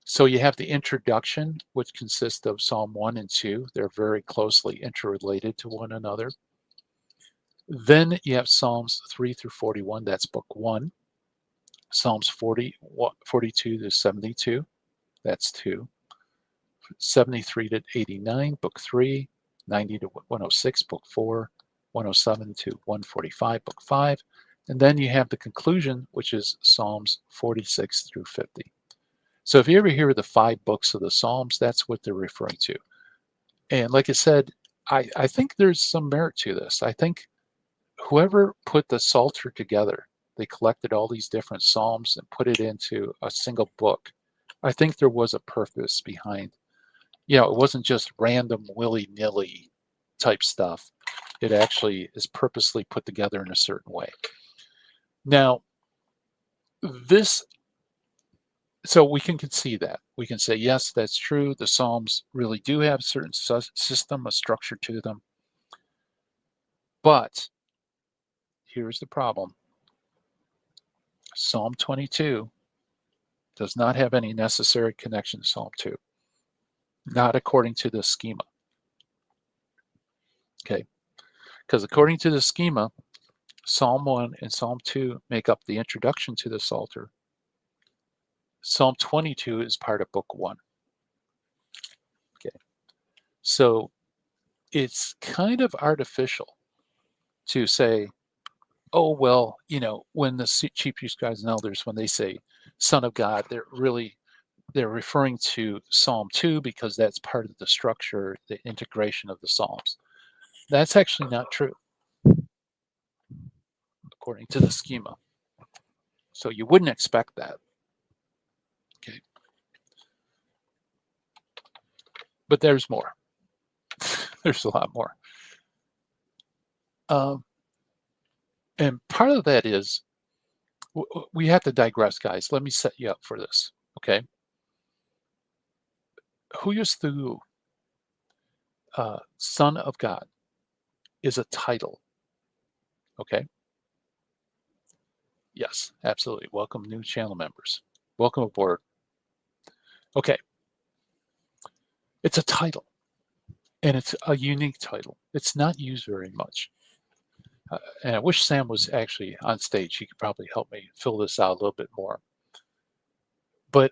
So you have the introduction, which consists of Psalm 1 and 2. They're very closely interrelated to one another. Then you have Psalms 3 through 41. That's book 1. Psalms 42 to 72. That's 2. 73 to 89, book 3. 90 to 106, book 4. 107 to 145, book 5. And then you have the conclusion, which is Psalms 46 through 50. So if you ever hear the 5 books of the Psalms, that's what they're referring to. And like I said, I think there's some merit to this. I think whoever put the Psalter together, they collected all these different Psalms and put it into a single book. I think there was a purpose behind, it wasn't just random willy-nilly type stuff. It actually is purposely put together in a certain way. Now, so we can concede that. We can say, yes, that's true. The Psalms really do have a certain system, a structure to them. But here's the problem. Psalm 22 does not have any necessary connection to Psalm 2, not according to the schema. Okay. Because according to the schema, Psalm 1 and Psalm 2 make up the introduction to the Psalter. Psalm 22 is part of Book 1. Okay. So it's kind of artificial to say, oh, well, when the chief priests, scribes, and elders, when they say Son of God, they're referring to Psalm 2 because that's part of the structure, the integration of the Psalms. That's actually not true, according to the schema. So you wouldn't expect that. Okay. But there's more. There's a lot more. And part of that is, we have to digress, guys. Let me set you up for this, okay? Huyos Theu, Son of God, is a title, okay? Yes, absolutely. Welcome, new channel members. Welcome aboard. Okay. It's a title, and it's a unique title. It's not used very much. And I wish Sam was actually on stage. He could probably help me fill this out a little bit more. But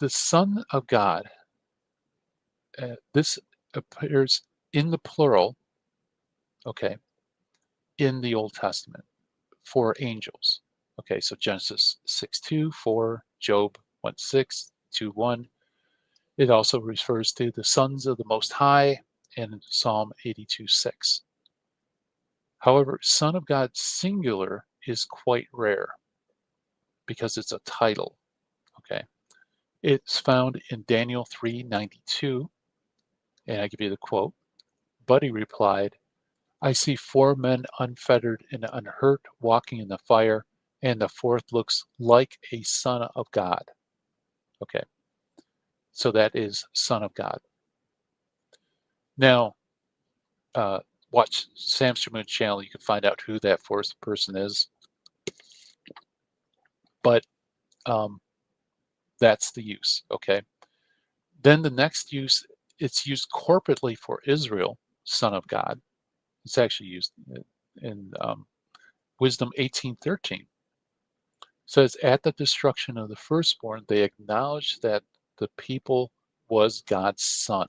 the Son of God, this appears in the plural, okay, in the Old Testament for angels. Okay, so Genesis 6:2, 4, Job 1:6, 2:1. It also refers to the sons of the Most High in Psalm 82:6. However, Son of God singular is quite rare because it's a title. Okay, it's found in Daniel 3:92, and I give you the quote. But he replied, I see 4 men unfettered and unhurt walking in the fire, and the fourth looks like a son of God. Okay, so that is Son of God. Now, watch Sam Shamoon's channel. You can find out who that fourth person is. But that's the use, okay? Then the next use, it's used corporately for Israel, Son of God. It's actually used in Wisdom 18:13. Says, at the destruction of the firstborn, they acknowledged that the people was God's son.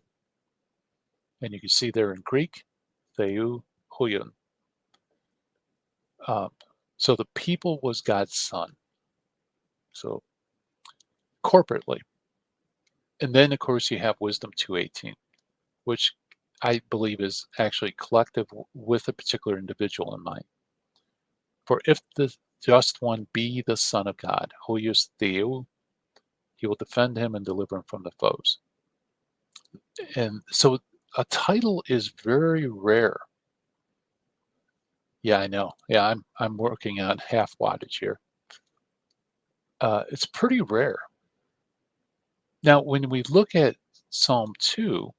And you can see there in Greek, Theou Huyun. So the people was God's son. So corporately. And then, of course, you have Wisdom 2:18, which I believe is actually collective with a particular individual in mind. For if the just one be the Son of God, Huyus Theou, he will defend him and deliver him from the foes. And so a title is very rare. Yeah, I know. Yeah, I'm working on half wattage here. It's pretty rare. Now, when we look at Psalm 2,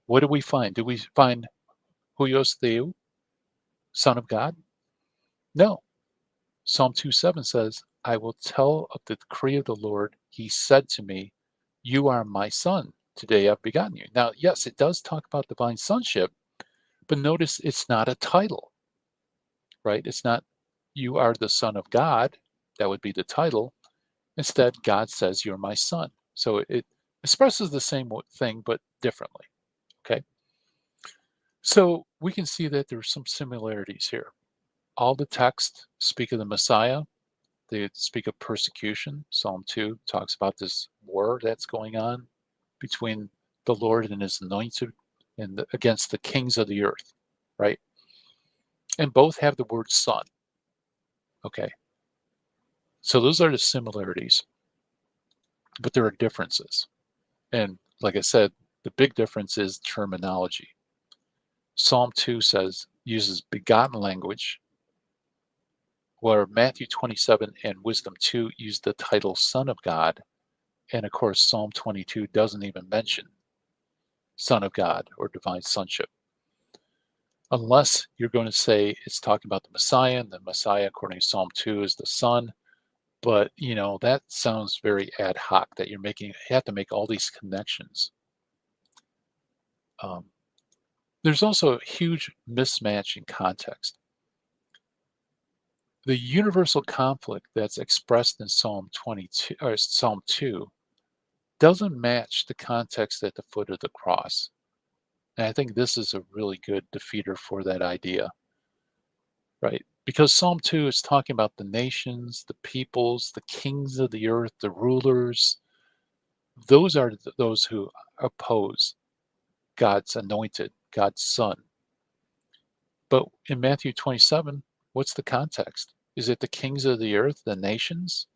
what do we find? Do we find Huyos Theou, Son of God? No. Psalm 2:7 says, I will tell of the decree of the Lord. He said to me, you are my son. Today I've begotten you. Now, yes, it does talk about divine sonship, but notice it's not a title, right? It's not, you are the Son of God. That would be the title. Instead, God says, you're my son. So it expresses the same thing, but differently, okay? So we can see that there's some similarities here. All the texts speak of the Messiah. They speak of persecution. Psalm 2 talks about this war that's going on between the Lord and his anointed and against the kings of the earth, right? And both have the word son. Okay. So those are the similarities, but there are differences. And like I said, the big difference is terminology. Psalm 2 uses begotten language, where Matthew 27 and Wisdom 2 use the title Son of God. And of course, Psalm 22 doesn't even mention Son of God or divine sonship. Unless you're going to say it's talking about the Messiah, and the Messiah, according to Psalm 2, is the Son. But, that sounds very ad hoc, that you have to make all these connections. There's also a huge mismatch in context. The universal conflict that's expressed in Psalm 22 or Psalm 2 doesn't match the context at the foot of the cross. And I think this is a really good defeater for that idea, right? Because Psalm 2 is talking about the nations, the peoples, the kings of the earth, the rulers. Those are those who oppose God's anointed, God's son. But in Matthew 27, what's the context? Is it the kings of the earth, the nations?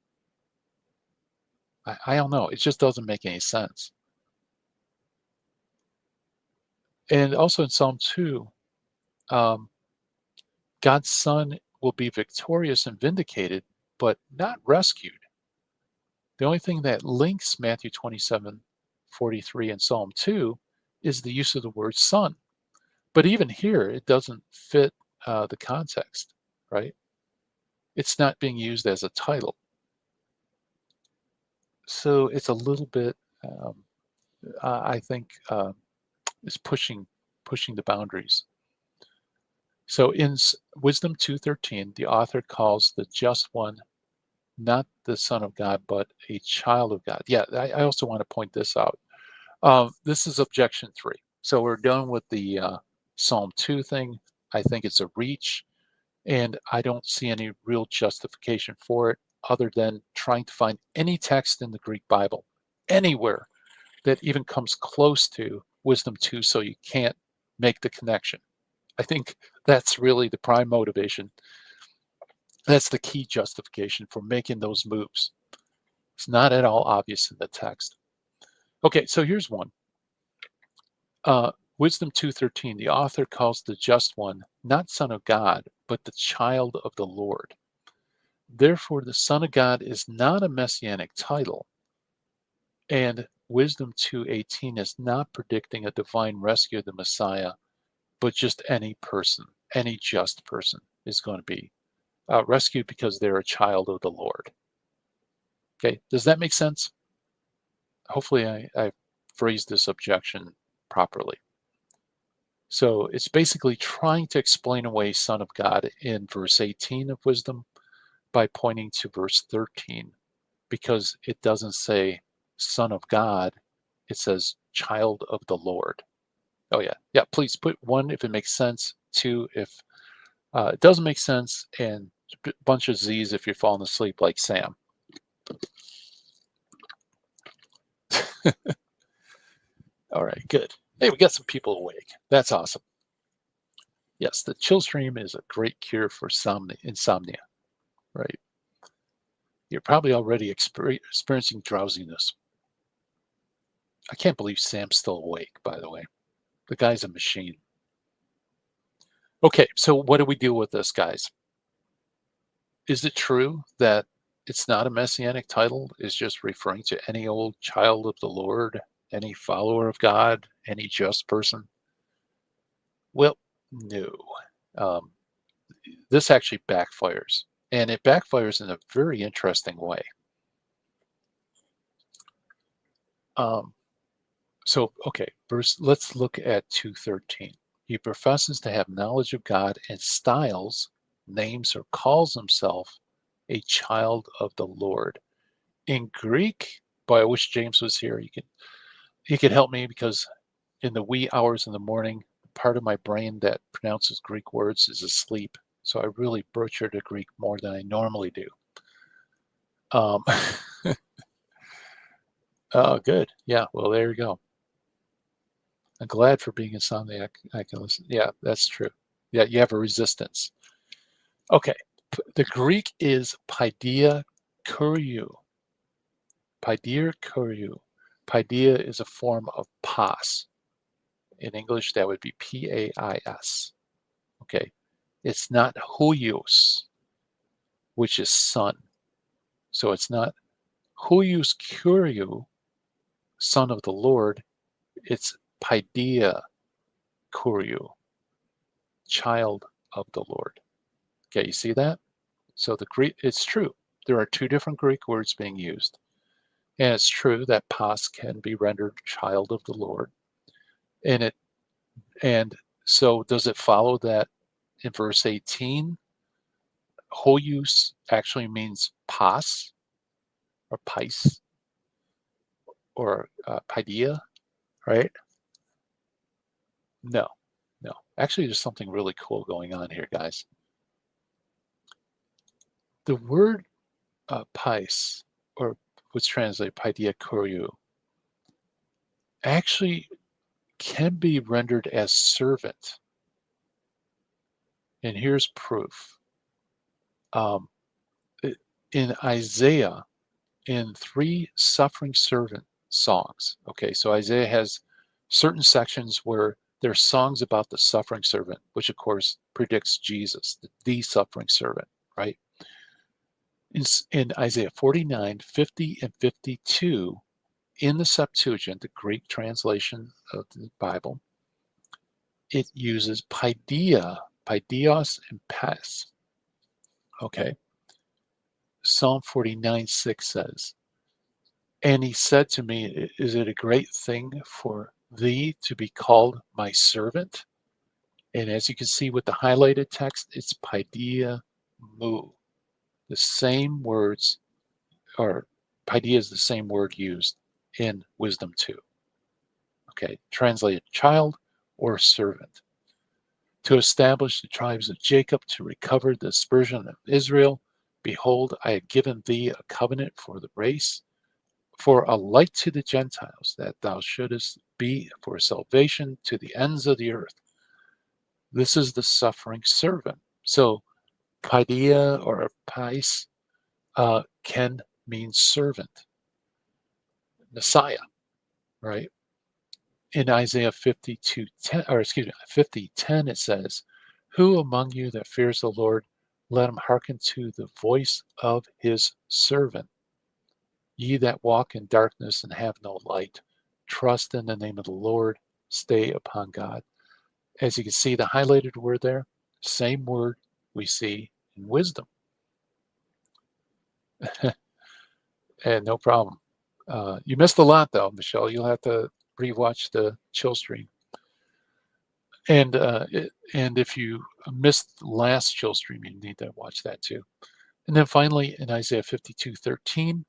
I don't know. It just doesn't make any sense. And also in Psalm 2, um, God's son will be victorious and vindicated, but not rescued. The only thing that links Matthew 27:43 and Psalm 2 is the use of the word son. But even here, it doesn't fit the context, right? It's not being used as a title. So it's a little bit, I think, is pushing the boundaries. So in Wisdom 2:13, the author calls the just one not the son of God, but a child of God. Yeah, I also want to point this out. This is objection 3. So we're done with the Psalm 2 thing. I think it's a reach, and I don't see any real justification for it other than trying to find any text in the Greek Bible, anywhere that even comes close to Wisdom 2, so you can't make the connection. I think that's really the prime motivation. That's the key justification for making those moves. It's not at all obvious in the text. Okay, so here's one. Wisdom 2:13, the author calls the just one not son of God, but the child of the Lord. Therefore, the son of God is not a messianic title, and Wisdom 2:18 is not predicting a divine rescue of the Messiah, but just any person, any just person is going to be rescued because they're a child of the Lord. Okay, does that make sense? Hopefully I phrased this objection properly. So it's basically trying to explain away Son of God in verse 18 of Wisdom by pointing to verse 13, because it doesn't say Son of God, it says child of the Lord. Oh yeah, yeah, please put 1 if it makes sense, 2 if it doesn't make sense, and a bunch of Z's if you're falling asleep like Sam. All right, good. Hey, we got some people awake. That's awesome. Yes, the chill stream is a great cure for insomnia, right? You're probably already experiencing drowsiness. I can't believe Sam's still awake, by the way. The guy's a machine. Okay, so what do we do with this, guys? Is it true that it's not a messianic title? It's just referring to any old child of the Lord, any follower of God, any just person? Well, no. Um, this actually backfires, and it backfires in a very interesting way. Okay, let's look at 2:13. He professes to have knowledge of God and styles, names, or calls himself a child of the Lord. In Greek, boy, I wish James was here. He could help me, because in the wee hours in the morning, part of my brain that pronounces Greek words is asleep. So I really butcher the Greek more than I normally do. Oh, good. Yeah, well, there you go. I'm glad for being insomniac. I can listen. Yeah, that's true. Yeah, you have a resistance. Okay, the Greek is paideia kuriou. Paideia kuriou. Paideia is a form of pas. In English, that would be P-A-I-S. Okay, it's not huios, which is son. So it's not huios kuriou, son of the Lord. It's paideia kuriou, child of the Lord. Okay, you see that? So the Greek, it's true. There are 2 different Greek words being used. And it's true that pas can be rendered child of the Lord. And So does it follow that in verse 18, hoius actually means pas or pais or paideia, right? No, no. Actually, there's something really cool going on here, guys. The word pais, or what's translated paideia kuriou, actually can be rendered as servant. And here's proof. Um, in Isaiah, in 3 suffering servant songs, okay, so Isaiah has certain sections where there's songs about the suffering servant, which of course predicts Jesus, the suffering servant, right? In Isaiah 49, 50, and 52, in the Septuagint, the Greek translation of the Bible, it uses paideia, paideos, and pas. Okay. Psalm 49:6 says, "And he said to me, is it a great thing for thee to be called my servant?" And as you can see with the highlighted text, it's paideia mu. The same words, or paideia is the same word used in Wisdom 2. Okay, translated child or servant. To establish the tribes of Jacob, to recover the dispersion of Israel. Behold, I have given thee a covenant for the race, for a light to the Gentiles, that thou shouldest be for salvation to the ends of the earth. This is the suffering servant. So paideia or pais can mean servant, Messiah, right? In Isaiah 52:10, or excuse me, 50:10, it says, "Who among you that fears the Lord, let him hearken to the voice of his servant. Ye that walk in darkness and have no light, trust in the name of the Lord, stay upon God." As you can see, the highlighted word there, same word we see in wisdom. And no problem. You missed a lot, though, Michelle. You'll have to rewatch the chill stream. And if you missed the last chill stream, you need to watch that too. And then finally, in Isaiah 52:13,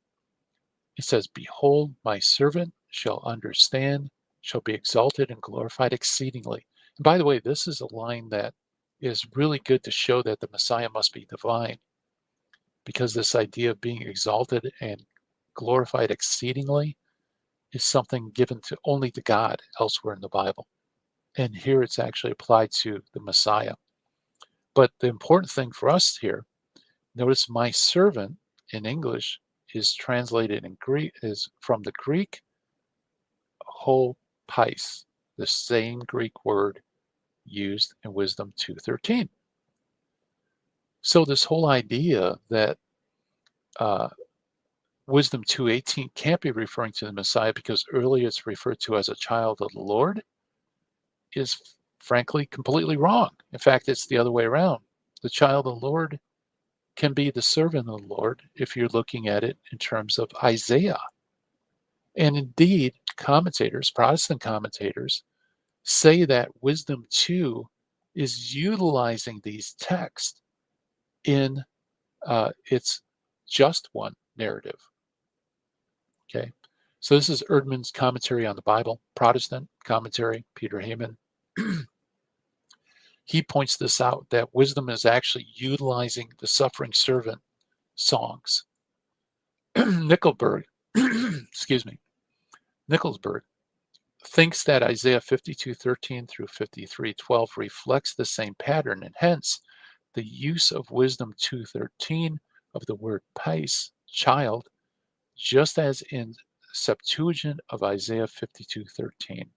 it says, "Behold, my servant shall understand, shall be exalted and glorified exceedingly." And by the way, this is a line that is really good to show that the Messiah must be divine, because this idea of being exalted and glorified exceedingly is something given to only to God elsewhere in the Bible. And here it's actually applied to the Messiah. But the important thing for us here, notice my servant in English is translated in Greek, is from the Greek ho pais, the same Greek word used in Wisdom 2:13. So this whole idea that Wisdom 2:18 can't be referring to the Messiah because earlier it's referred to as a child of the Lord is frankly completely wrong. In fact, it's the other way around. The child of the Lord can be the servant of the Lord if you're looking at it in terms of Isaiah. And indeed, commentators, Protestant commentators, say that Wisdom 2 is utilizing these texts in its just one narrative. Okay, so this is Erdman's commentary on the Bible, Protestant commentary, Peter Heyman. He points this out, that wisdom is actually utilizing the suffering servant songs. Nickelberg, excuse me, Nicholsberg thinks that Isaiah 52:13 through 53:12 reflects the same pattern, and hence the use of Wisdom 2:13 of the word pais, child, just as in Septuagint of Isaiah 52:13.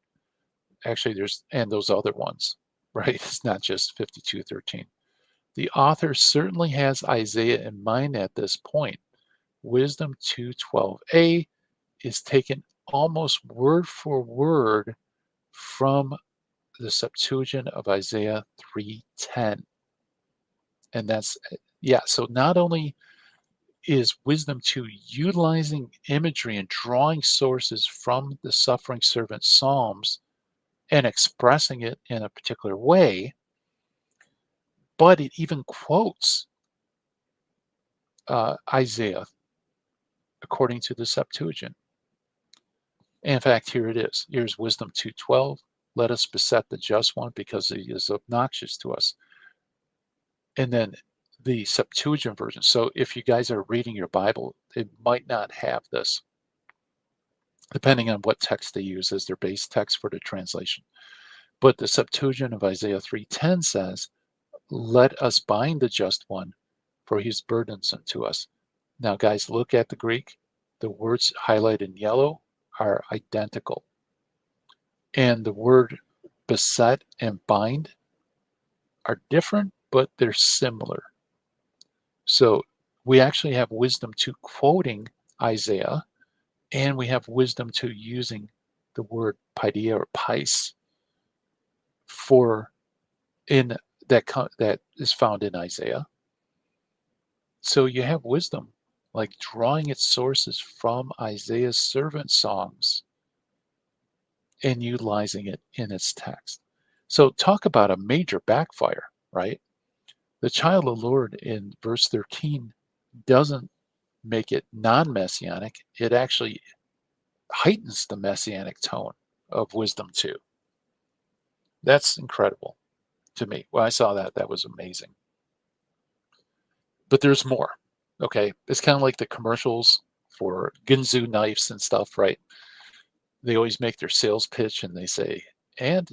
Actually, there's, and those other ones, right? It's not just 52:13. The author certainly has Isaiah in mind at this point. Wisdom 2:12a is taken almost word for word from the Septuagint of Isaiah 3:10. And that's, yeah, so not only is Wisdom 2 utilizing imagery and drawing sources from the suffering servant Psalms and expressing it in a particular way, but it even quotes Isaiah according to the Septuagint. In fact, here it is. Here's Wisdom 2:12. Let us beset the just one because he is obnoxious to us. And then the Septuagint version. So if you guys are reading your Bible, it might not have this, depending on what text they use as their base text for the translation. But the Septuagint of Isaiah 3:10 says, let us bind the just one, for he is burdensome to us. Now, guys, look at the Greek. The words highlighted in yellow are identical. And the word beset and bind are different, but they're similar. So we actually have Wisdom 2 quoting Isaiah, and we have Wisdom 2 using the word paideia or pais for in that is found in Isaiah. So you have wisdom like drawing its sources from Isaiah's servant songs and utilizing it in its text. So talk about a major backfire, right? The child of the Lord in verse 13 doesn't make it non-messianic. It actually heightens the messianic tone of Wisdom 2. That's incredible to me. When I saw that, that was amazing. But there's more. Okay, it's kind of like the commercials for Ginzu knives and stuff, right? They always make their sales pitch and they say, and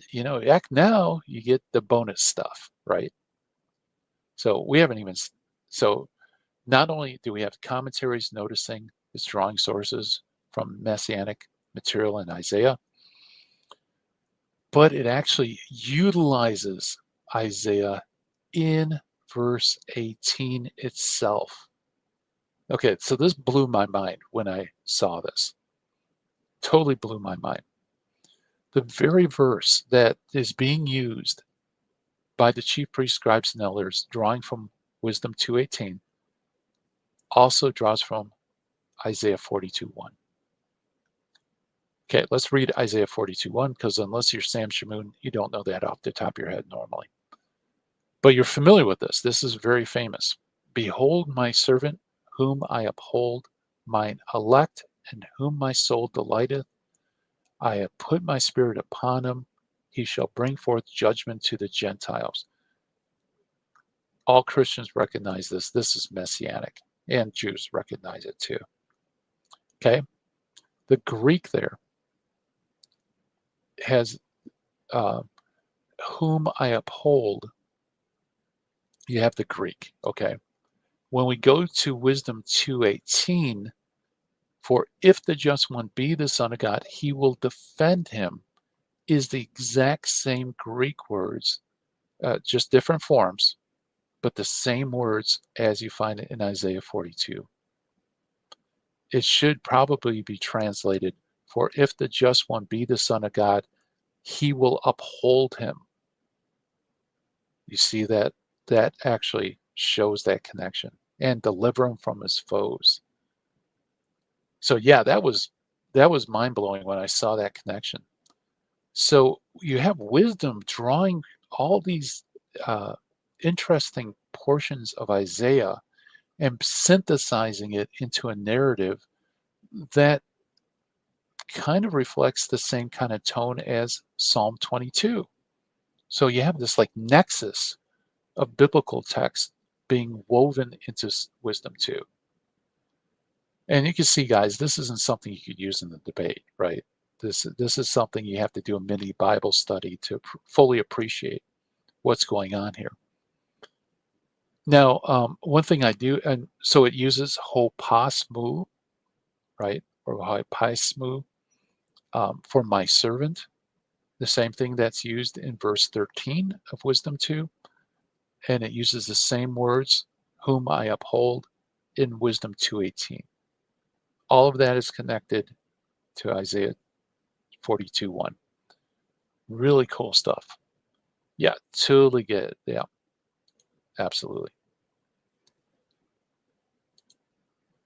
act now, you get the bonus stuff, right? So we haven't even, so not only do we have commentaries noticing its drawing sources from messianic material in Isaiah, but it actually utilizes Isaiah in verse 18 itself. Okay, so this blew my mind when I saw this. Totally blew my mind. The very verse that is being used by the chief priests, scribes, and elders, drawing from Wisdom 2:18, also draws from Isaiah 42:1. Okay, let's read Isaiah 42:1, because unless you're Sam Shamoon, you don't know that off the top of your head normally. But you're familiar with this. This is very famous. Behold my servant, whom I uphold, mine elect, in whom my soul delighteth. I have put my spirit upon him. He shall bring forth judgment to the Gentiles. All Christians recognize this. This is messianic, and Jews recognize it too. Okay? The Greek there has whom I uphold. You have the Greek, okay? When we go to Wisdom 2:18, for if the just one be the Son of God, he will defend him, is the exact same Greek words, just different forms, but the same words as you find it in Isaiah 42. It should probably be translated, for if the just one be the Son of God, he will uphold him. You see that? That actually shows that connection, and deliver him from his foes. So yeah, that was mind-blowing when I saw that connection. So you have wisdom drawing all these interesting portions of Isaiah and synthesizing it into a narrative that kind of reflects the same kind of tone as Psalm 22. So you have this like nexus of biblical text being woven into Wisdom 2. And you can see, guys, this isn't something you could use in the debate, right? This is something you have to do a mini Bible study to fully appreciate what's going on here. Now, one thing I do, and so it uses hopasmu, right, or hopasmu for my servant, the same thing that's used in verse 13 of Wisdom 2, and it uses the same words, whom I uphold, in Wisdom 2:18. All of that is connected to Isaiah 42:1. Really cool stuff. Yeah, totally get it. Yeah, absolutely.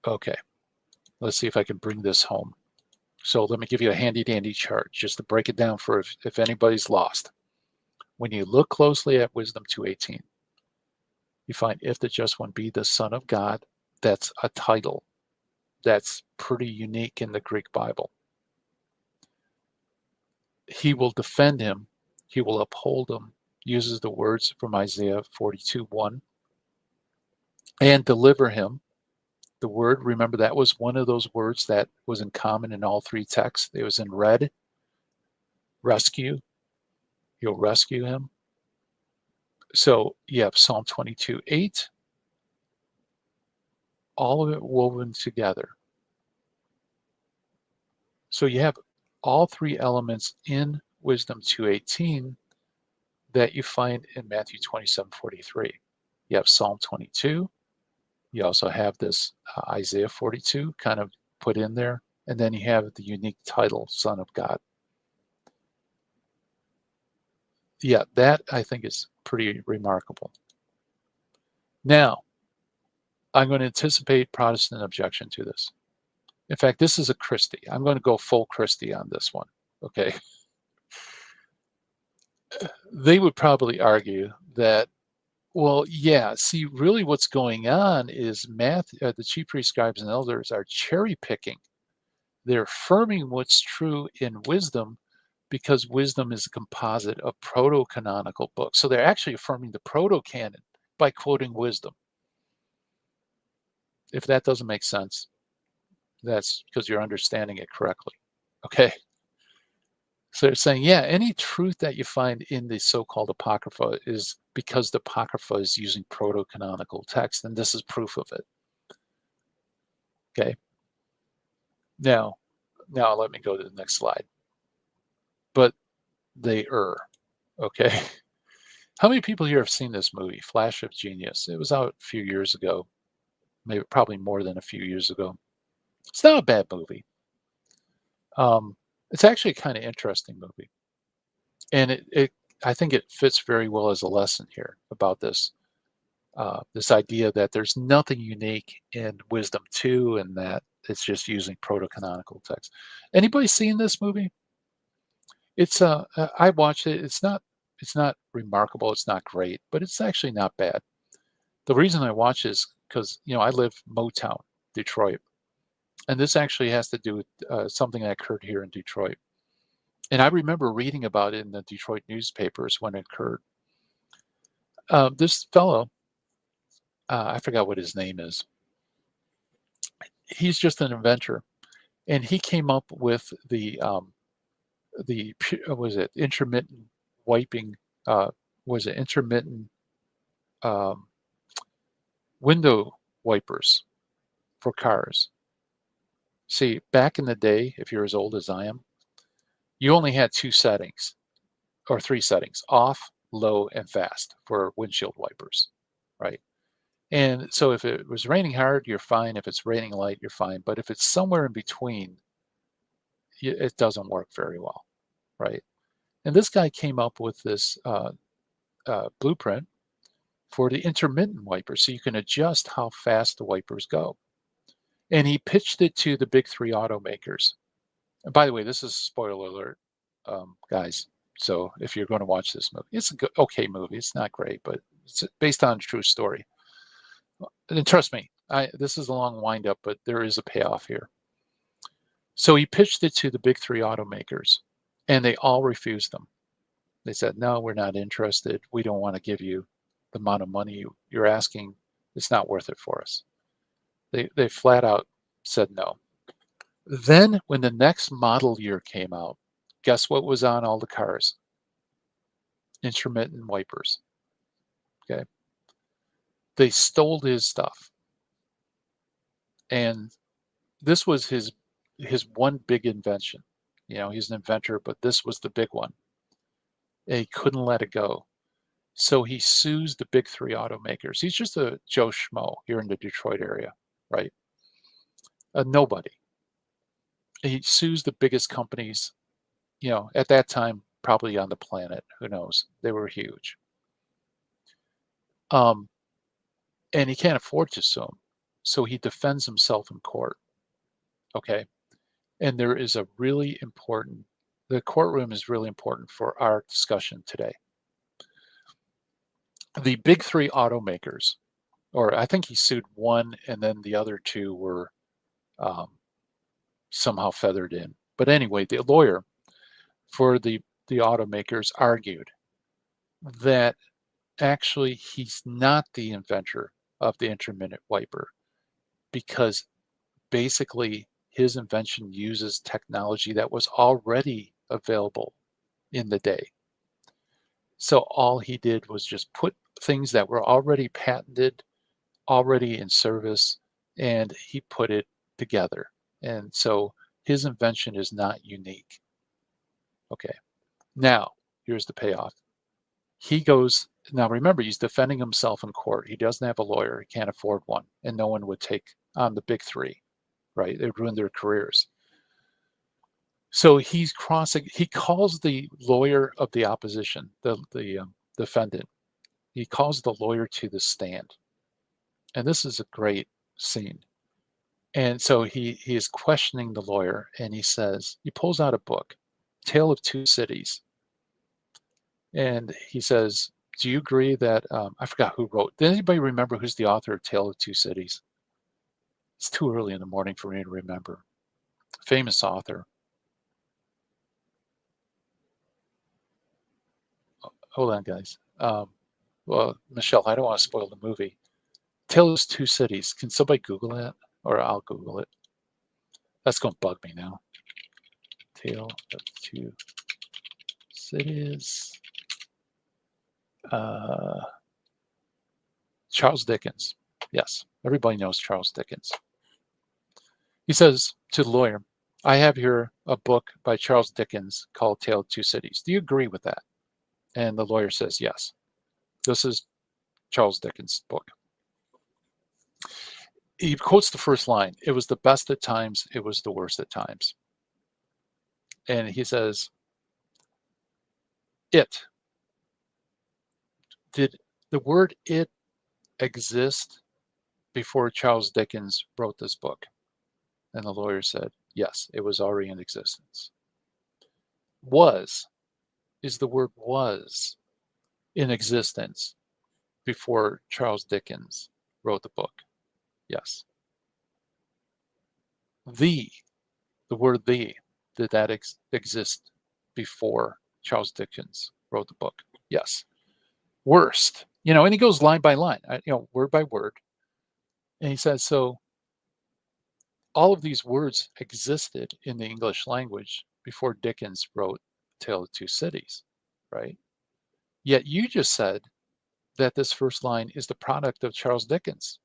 Okay, let's see if I can bring this home. So let me give you a handy dandy chart just to break it down for if anybody's lost. When you look closely at Wisdom 2:18, you find if the just one be the Son of God, that's a title. That's pretty unique in the Greek Bible. He will defend him, he will uphold him, uses the words from Isaiah 42:1, and deliver him. The word, remember, that was one of those words that was in common in all three texts. It was in red, rescue. You'll rescue him. So you have Psalm 22:8, all of it woven together. So you have all three elements in Wisdom 2:18 that you find in Matthew 27:43. You have Psalm 22. You also have this Isaiah 42 kind of put in there. And then you have the unique title, Son of God. Yeah, that I think is pretty remarkable. Now, I'm going to anticipate Protestant objection to this. In fact, this is a Christie. I'm going to go full Christie on this one. Okay. They would probably argue that, well, yeah, see, really what's going on is the chief priests, scribes, and elders are cherry picking. They're affirming what's true in wisdom because wisdom is a composite of proto-canonical books. So they're actually affirming the proto-canon by quoting wisdom. If that doesn't make sense, that's because you're understanding it correctly. Okay. So they're saying, yeah, any truth that you find in the so-called Apocrypha is because the Apocrypha is using proto-canonical text, and this is proof of it. Okay. Now let me go to the next slide. But they err. Okay. How many people here have seen this movie, Flash of Genius? It was out a few years ago, maybe probably more than a few years ago. It's not a bad movie. It's actually a kind of interesting movie. And I think it fits very well as a lesson here about this idea that there's nothing unique in Wisdom 2 and that it's just using proto-canonical text. Anybody seen this movie? It's I watched it. It's not remarkable. It's not great, but it's actually not bad. The reason I watch is because I live Motown, Detroit, and this actually has to do with something that occurred here in Detroit. And I remember reading about it in the Detroit newspapers when it occurred. This fellow, I forgot what his name is. He's just an inventor, and he came up with the was it intermittent wiping? Was it intermittent um, window wipers for cars? See, back in the day, if you're as old as I am, you only had two settings or three settings: off, low, and fast for windshield wipers, right? And so if it was raining hard, you're fine. If it's raining light, you're fine. But if it's somewhere in between, it doesn't work very well, right? And this guy came up with this blueprint for the intermittent wiper, so you can adjust how fast the wipers go. And he pitched it to the big three automakers. And by the way, this is a spoiler alert, guys. So if you're going to watch this movie, it's a okay movie. It's not great, but it's based on a true story. And trust me, this is a long wind-up, but there is a payoff here. So he pitched it to the big three automakers, and they all refused him. They said, no, we're not interested. We don't want to give you the amount of money you're asking. It's not worth it for us. They flat out said no. Then when the next model year came out, guess what was on all the cars? Intermittent wipers. Okay. They stole his stuff. And this was his one big invention. He's an inventor, but this was the big one. And he couldn't let it go. So he sues the big three automakers. He's just a Joe Schmo here in the Detroit area, right? Nobody. He sues the biggest companies, at that time, probably on the planet. Who knows? They were huge. And he can't afford to sue them. So he defends himself in court. Okay. And there is a really important, the courtroom is really important for our discussion today. The big three automakers, or I think he sued one and then the other two were um, somehow feathered in. But anyway, the lawyer for the automakers argued that actually he's not the inventor of the intermittent wiper because basically his invention uses technology that was already available in the day. So all he did was just put things that were already patented, already in service, and he put it together. And so his invention is not unique. Okay. Now, here's the payoff. He goes, now remember, he's defending himself in court. He doesn't have a lawyer. He can't afford one. And no one would take on the big three, right? They'd ruin their careers. So he calls the lawyer of the opposition, the defendant. He calls the lawyer to the stand. And this is a great scene. And so he is questioning the lawyer and he pulls out a book, Tale of Two Cities. And he says, do you agree that, I forgot who wrote, does anybody remember who's the author of Tale of Two Cities? It's too early in the morning for me to remember. Famous author. Hold on, guys. Well, Michelle, I don't want to spoil the movie. Tale of Two Cities. Can somebody Google that? Or I'll Google it. That's going to bug me now. Tale of Two Cities. Charles Dickens. Yes, everybody knows Charles Dickens. He says to the lawyer, I have here a book by Charles Dickens called Tale of Two Cities. Do you agree with that? And the lawyer says, yes. This is Charles Dickens' book. He quotes the first line. It was the best at times. It was the worst at times. And he says, it. Did the word it exist before Charles Dickens wrote this book? And the lawyer said, yes, it was already in existence. Is the word was in existence before Charles Dickens wrote the book? Yes. The word the, did that exist before Charles Dickens wrote the book? Yes. Worst, and he goes line by line, word by word. And he says, so all of these words existed in the English language before Dickens wrote Tale of Two Cities, right? Yet you just said that this first line is the product of Charles Dickens,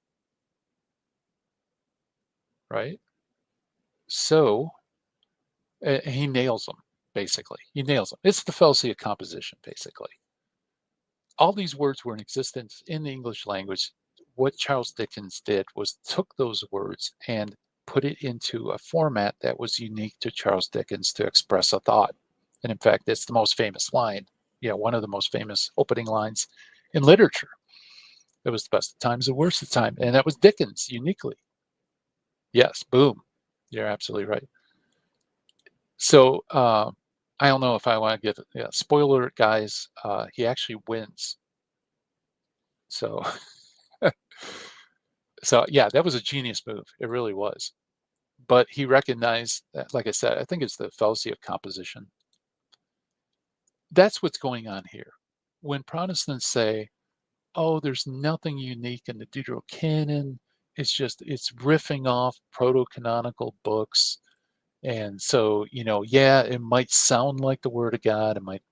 right? So he nails them, basically. He nails them. It's the fallacy of composition, basically. All these words were in existence in the English language. What Charles Dickens did was took those words and put it into a format that was unique to Charles Dickens to express a thought. And in fact, it's the most famous line, one of the most famous opening lines in literature. It was the best of times, the worst of time. And that was Dickens uniquely. Yes, boom. You're absolutely right. So I don't know if I want to give spoiler, guys. He actually wins. So, yeah, that was a genius move. It really was. But he recognized that, like I said, I think it's the fallacy of composition. That's what's going on here. When Protestants say, oh, there's nothing unique in the Deuterocanon, it's riffing off proto-canonical books. And so, it might sound like the word of God, it might,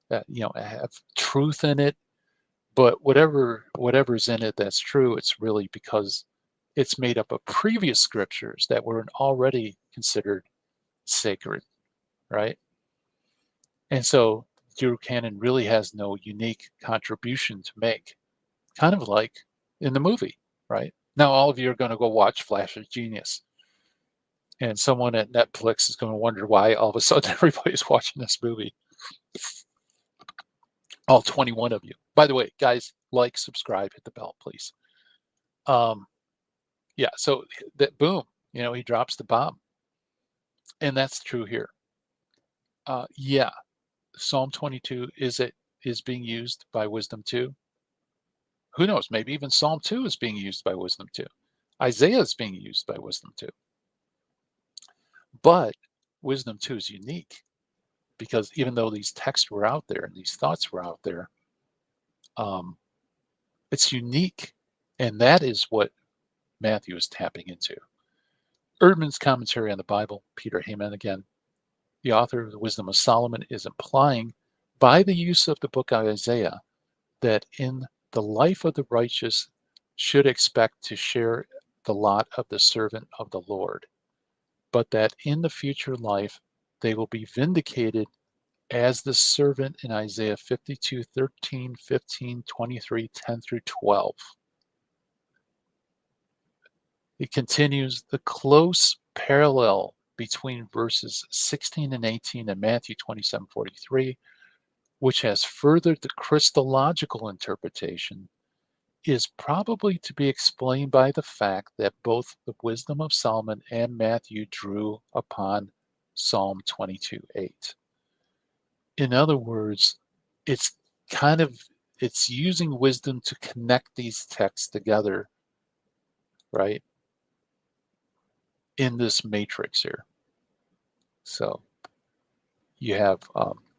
have truth in it, but whatever's in it that's true, it's really because it's made up of previous scriptures that were already considered sacred, right? And so Deuterocanon really has no unique contribution to make, kind of like in the movie, right? Now all of you are going to go watch Flash of Genius. And someone at Netflix is going to wonder why all of a sudden everybody's watching this movie. All 21 of you. By the way, guys, like, subscribe, hit the bell, please. Yeah, so that boom, he drops the bomb. And that's true here. Yeah, Psalm 22 is being used by wisdom 2. Who knows? Maybe even Psalm 2 is being used by wisdom 2. Isaiah is being used by wisdom 2. But wisdom 2 is unique because even though these texts were out there and these thoughts were out there, it's unique. And that is what Matthew is tapping into. Erdman's commentary on the Bible, Peter Heyman again, the author of the Wisdom of Solomon, is implying by the use of the book of Isaiah that in the life of the righteous should expect to share the lot of the servant of the Lord, but that in the future life they will be vindicated as the servant in Isaiah 52, 13, 15, 23, 10 through 12. It continues the close parallel between verses 16 and 18 in Matthew 27:43, which has furthered the Christological interpretation, is probably to be explained by the fact that both the Wisdom of Solomon and Matthew drew upon Psalm 22:8. In other words, it's it's using wisdom to connect these texts together, right? In this matrix here. So you have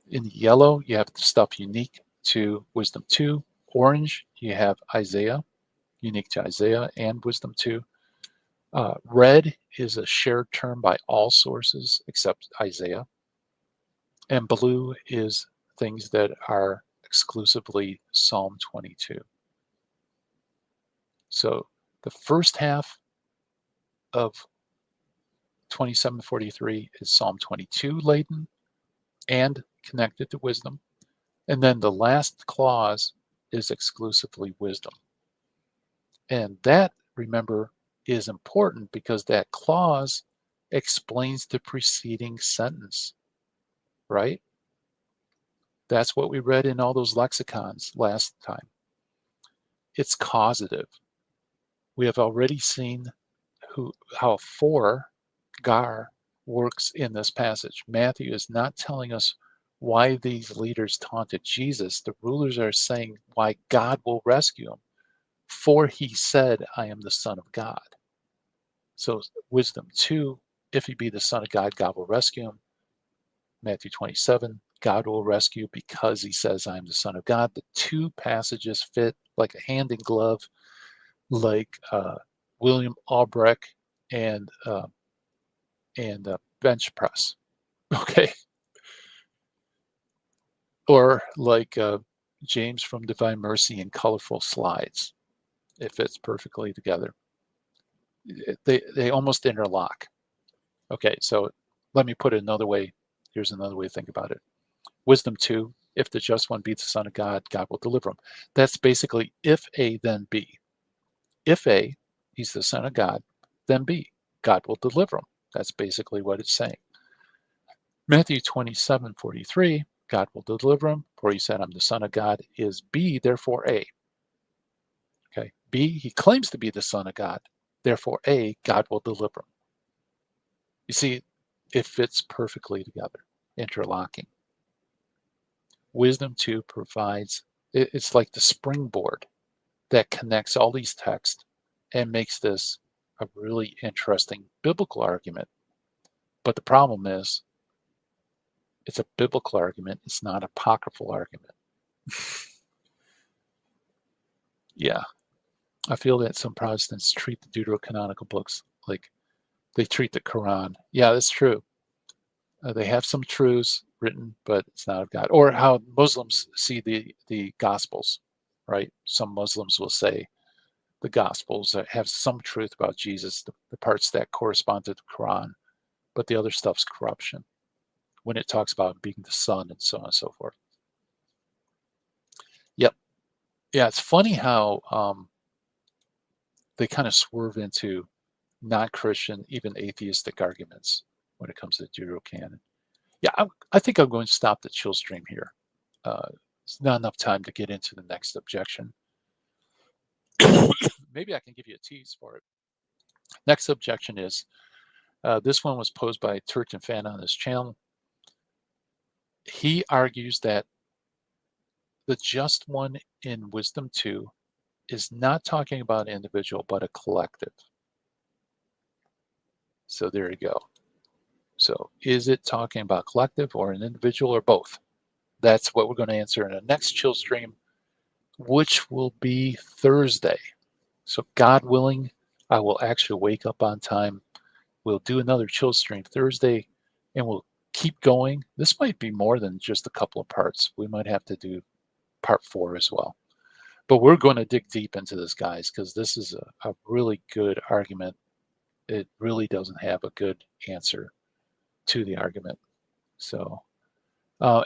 in yellow, you have the stuff unique to Wisdom 2. Orange, you have Isaiah, unique to Isaiah and Wisdom 2. Red is a shared term by all sources except Isaiah. And blue is things that are exclusively Psalm 22. So the first half of 27:43 is Psalm 22 laden and connected to wisdom. And then the last clause is exclusively wisdom. And that, remember, is important because that clause explains the preceding sentence, right? That's what we read in all those lexicons last time. It's causative. We have already seen how for, gar, works in this passage. Matthew is not telling us why these leaders taunted Jesus. The rulers are saying why God will rescue him. For he said, I am the Son of God. So wisdom 2, if he be the Son of God, God will rescue him. Matthew 27, God will rescue because he says, I am the Son of God. The two passages fit like a hand in glove, like William Albrecht and bench press. Okay. Or like James from Divine Mercy and colorful slides. It fits perfectly together. They almost interlock. Okay, so let me put it another way. Here's another way to think about it. Wisdom 2, if the just one be the Son of God, God will deliver him. That's basically if A, then B. If A, he's the Son of God, then B, God will deliver him. That's basically what it's saying. Matthew 27:43, God will deliver him, for he said, I'm the Son of God, is B, therefore A. Okay, B, he claims to be the Son of God, therefore A, God will deliver him. You see, it fits perfectly together, interlocking. Wisdom 2 provides, it's like the springboard that connects all these texts and makes this a really interesting biblical argument. But the problem is, it's a biblical argument. It's not an apocryphal argument. Yeah, I feel that some Protestants treat the deuterocanonical books like they treat the Quran. Yeah, that's true. They have some truths written, but it's not of God. Or how Muslims see the Gospels, right? Some Muslims will say the Gospels have some truth about Jesus, the parts that correspond to the Quran, but the other stuff's corruption when it talks about being the Son and so on and so forth. Yep. Yeah, it's funny how they kind of swerve into non-Christian, even atheistic arguments when it comes to the Deuterocanon. Yeah, I think I'm going to stop the chill stream here. It's not enough time to get into the next objection. Maybe I can give you a tease for it. Next objection is This one was posed by Turton Fan on his channel. He argues that the just one in Wisdom 2 is not talking about an individual, but a collective. So there you go. So is it talking about collective or an individual or both? That's what we're going to answer in the next chill stream, which will be Thursday. So God willing, I will actually wake up on time. We'll do another chill stream Thursday, and we'll keep going. This might be more than just a couple of parts. We might have to do part 4 as well. But we're going to dig deep into this, guys, because this is a really good argument. It really doesn't have a good answer to the argument. So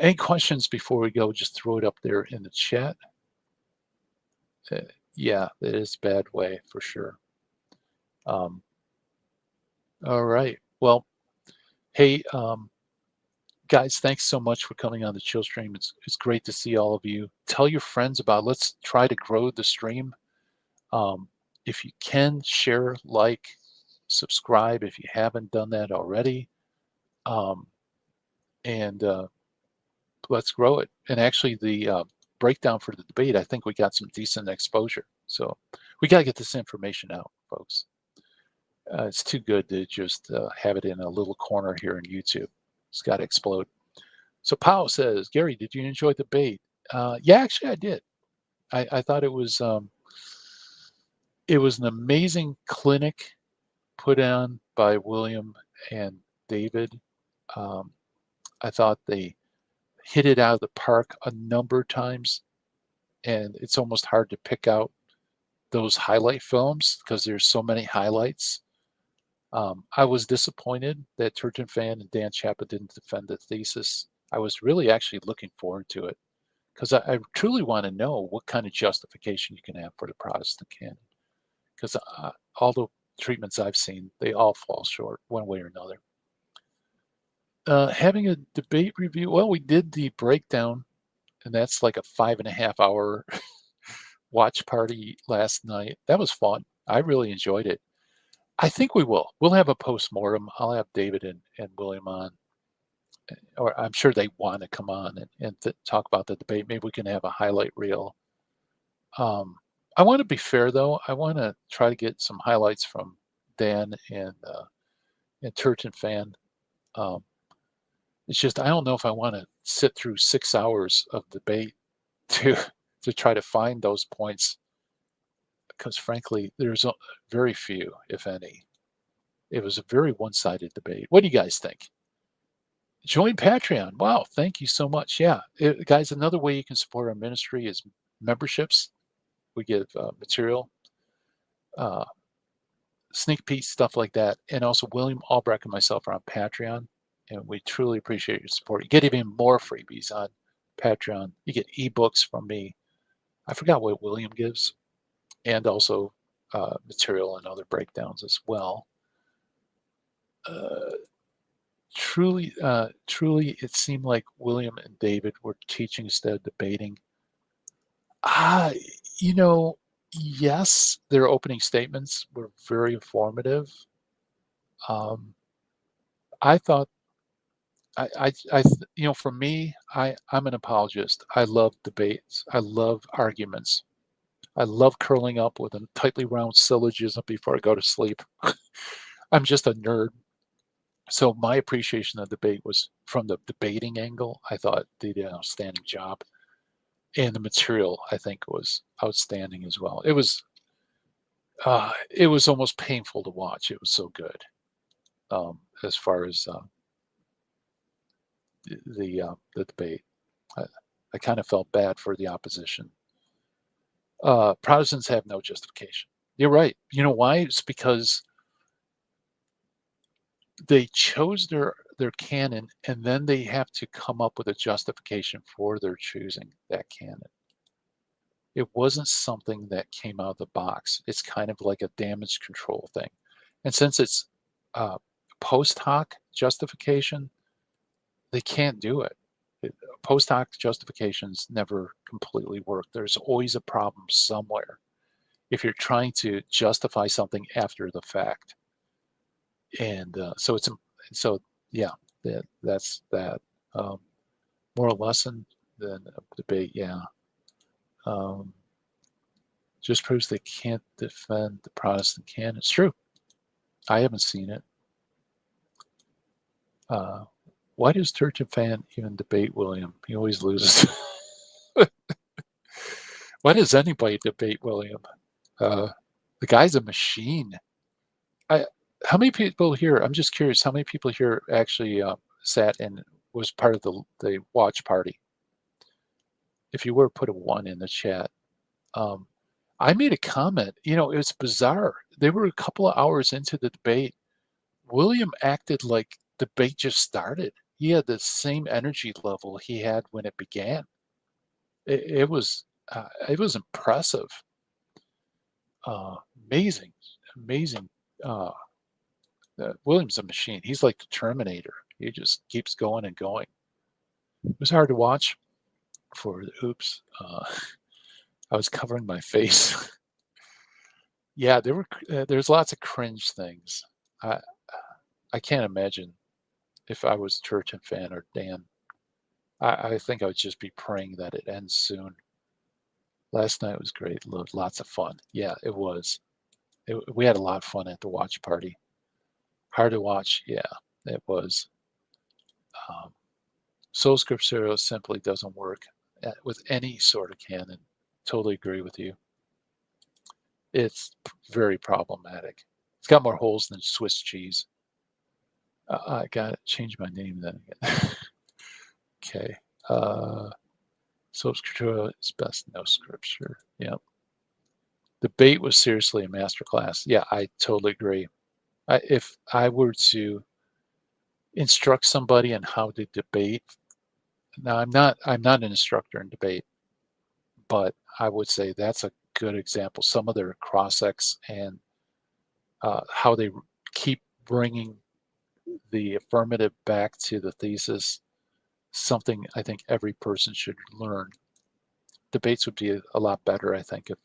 any questions before we go, just throw it up there in the chat. Yeah, it is a bad way for sure. All right. Well, hey, guys, thanks so much for coming on the chill stream. It's great to see all of you. Tell your friends about it. Let's try to grow the stream. If you can, share, like, subscribe if you haven't done that already. And let's grow it. And actually, the breakdown for the debate, I think we got some decent exposure. So we got to get this information out, folks. It's too good to just have it in a little corner here in YouTube. It's got to explode. So Powell says, Gary, did you enjoy the debate? Yeah, actually I did. I thought it was an amazing clinic put on by William and David. I thought they hit it out of the park a number of times, and it's almost hard to pick out those highlight films because there's so many highlights. I was disappointed that Turton Fan and Dan Chapa didn't defend the thesis. I was really actually looking forward to it because I truly want to know what kind of justification you can have for the Protestant canon. Because all the treatments I've seen, they all fall short one way or another. Having a debate review, well, we did the breakdown, and that's like a 5.5 hour watch party last night. That was fun. I really enjoyed it. I think we will. We'll have a post-mortem. I'll have David and William on, or I'm sure they want to come on and talk about the debate. Maybe we can have a highlight reel. I want to be fair, though. I want to try to get some highlights from Dan and Turton Fan. It's just I don't know if I want to sit through 6 hours of debate to try to find those points, because frankly, there's very few, if any. It was a very one-sided debate. What do you guys think? Join Patreon. Wow, thank you so much. Yeah, guys, another way you can support our ministry is memberships. We give material, sneak peek, stuff like that. And also William Albrecht and myself are on Patreon, and we truly appreciate your support. You get even more freebies on Patreon. You get ebooks from me. I forgot what William gives, and also material and other breakdowns as well. Truly, it seemed like William and David were teaching instead of debating. Yes, their opening statements were very informative. I thought, for me, I'm an apologist. I love debates. I love arguments. I love curling up with a tightly round syllogism before I go to sleep. I'm just a nerd. So my appreciation of debate was from the debating angle. I thought they did an outstanding job. And the material, I think, was outstanding as well. It was almost painful to watch. It was so good. As far as the debate, I kind of felt bad for the opposition. Protestants have no justification. You're right. You know why? It's because they chose their canon, and then they have to come up with a justification for their choosing that canon. It wasn't something that came out of the box. It's kind of like a damage control thing. And since it's post hoc justification, they can't do it. Post hoc justifications never completely work. There's always a problem somewhere if you're trying to justify something after the fact. And so yeah, that's that. Moral lesson, then debate, yeah. Um, just proves they can't defend the Protestant canon. It's true. I haven't seen it. Why does Turchin fan even debate William? He always loses. Why does anybody debate William? The guy's a machine. I, how many people here? I'm just curious. How many people here actually sat and was part of the watch party? If you were, put a one in the chat. Um, I made a comment. You know, it was bizarre. They were a couple of hours into the debate. William acted like the debate just started. He had the same energy level he had when it began. It was impressive, amazing, amazing. Uh, William's a machine. He's like the Terminator. He just keeps going and going. It was hard to watch. For the oops, I was covering my face. Yeah, there's lots of cringe things. I I can't imagine if I was Church and fan or Dan. I think I would just be praying that it ends soon. Last night was great. Lots of fun. Yeah, it was. We had a lot of fun at the watch party. Hard to watch. Yeah, it was. Um, Soul Scriptura simply doesn't work with any sort of canon. Totally agree with you. It's very problematic. It's got more holes than Swiss cheese. I got to change my name then again. Okay. Soul Scriptura is best no scripture. Yep. Debate was seriously a masterclass. Yeah, I totally agree. If I were to instruct somebody on how to debate, now I'm not an instructor in debate, but I would say that's a good example. Some of their cross-ex and how they keep bringing the affirmative back to the thesis, something I think every person should learn. Debates would be a lot better, I think, if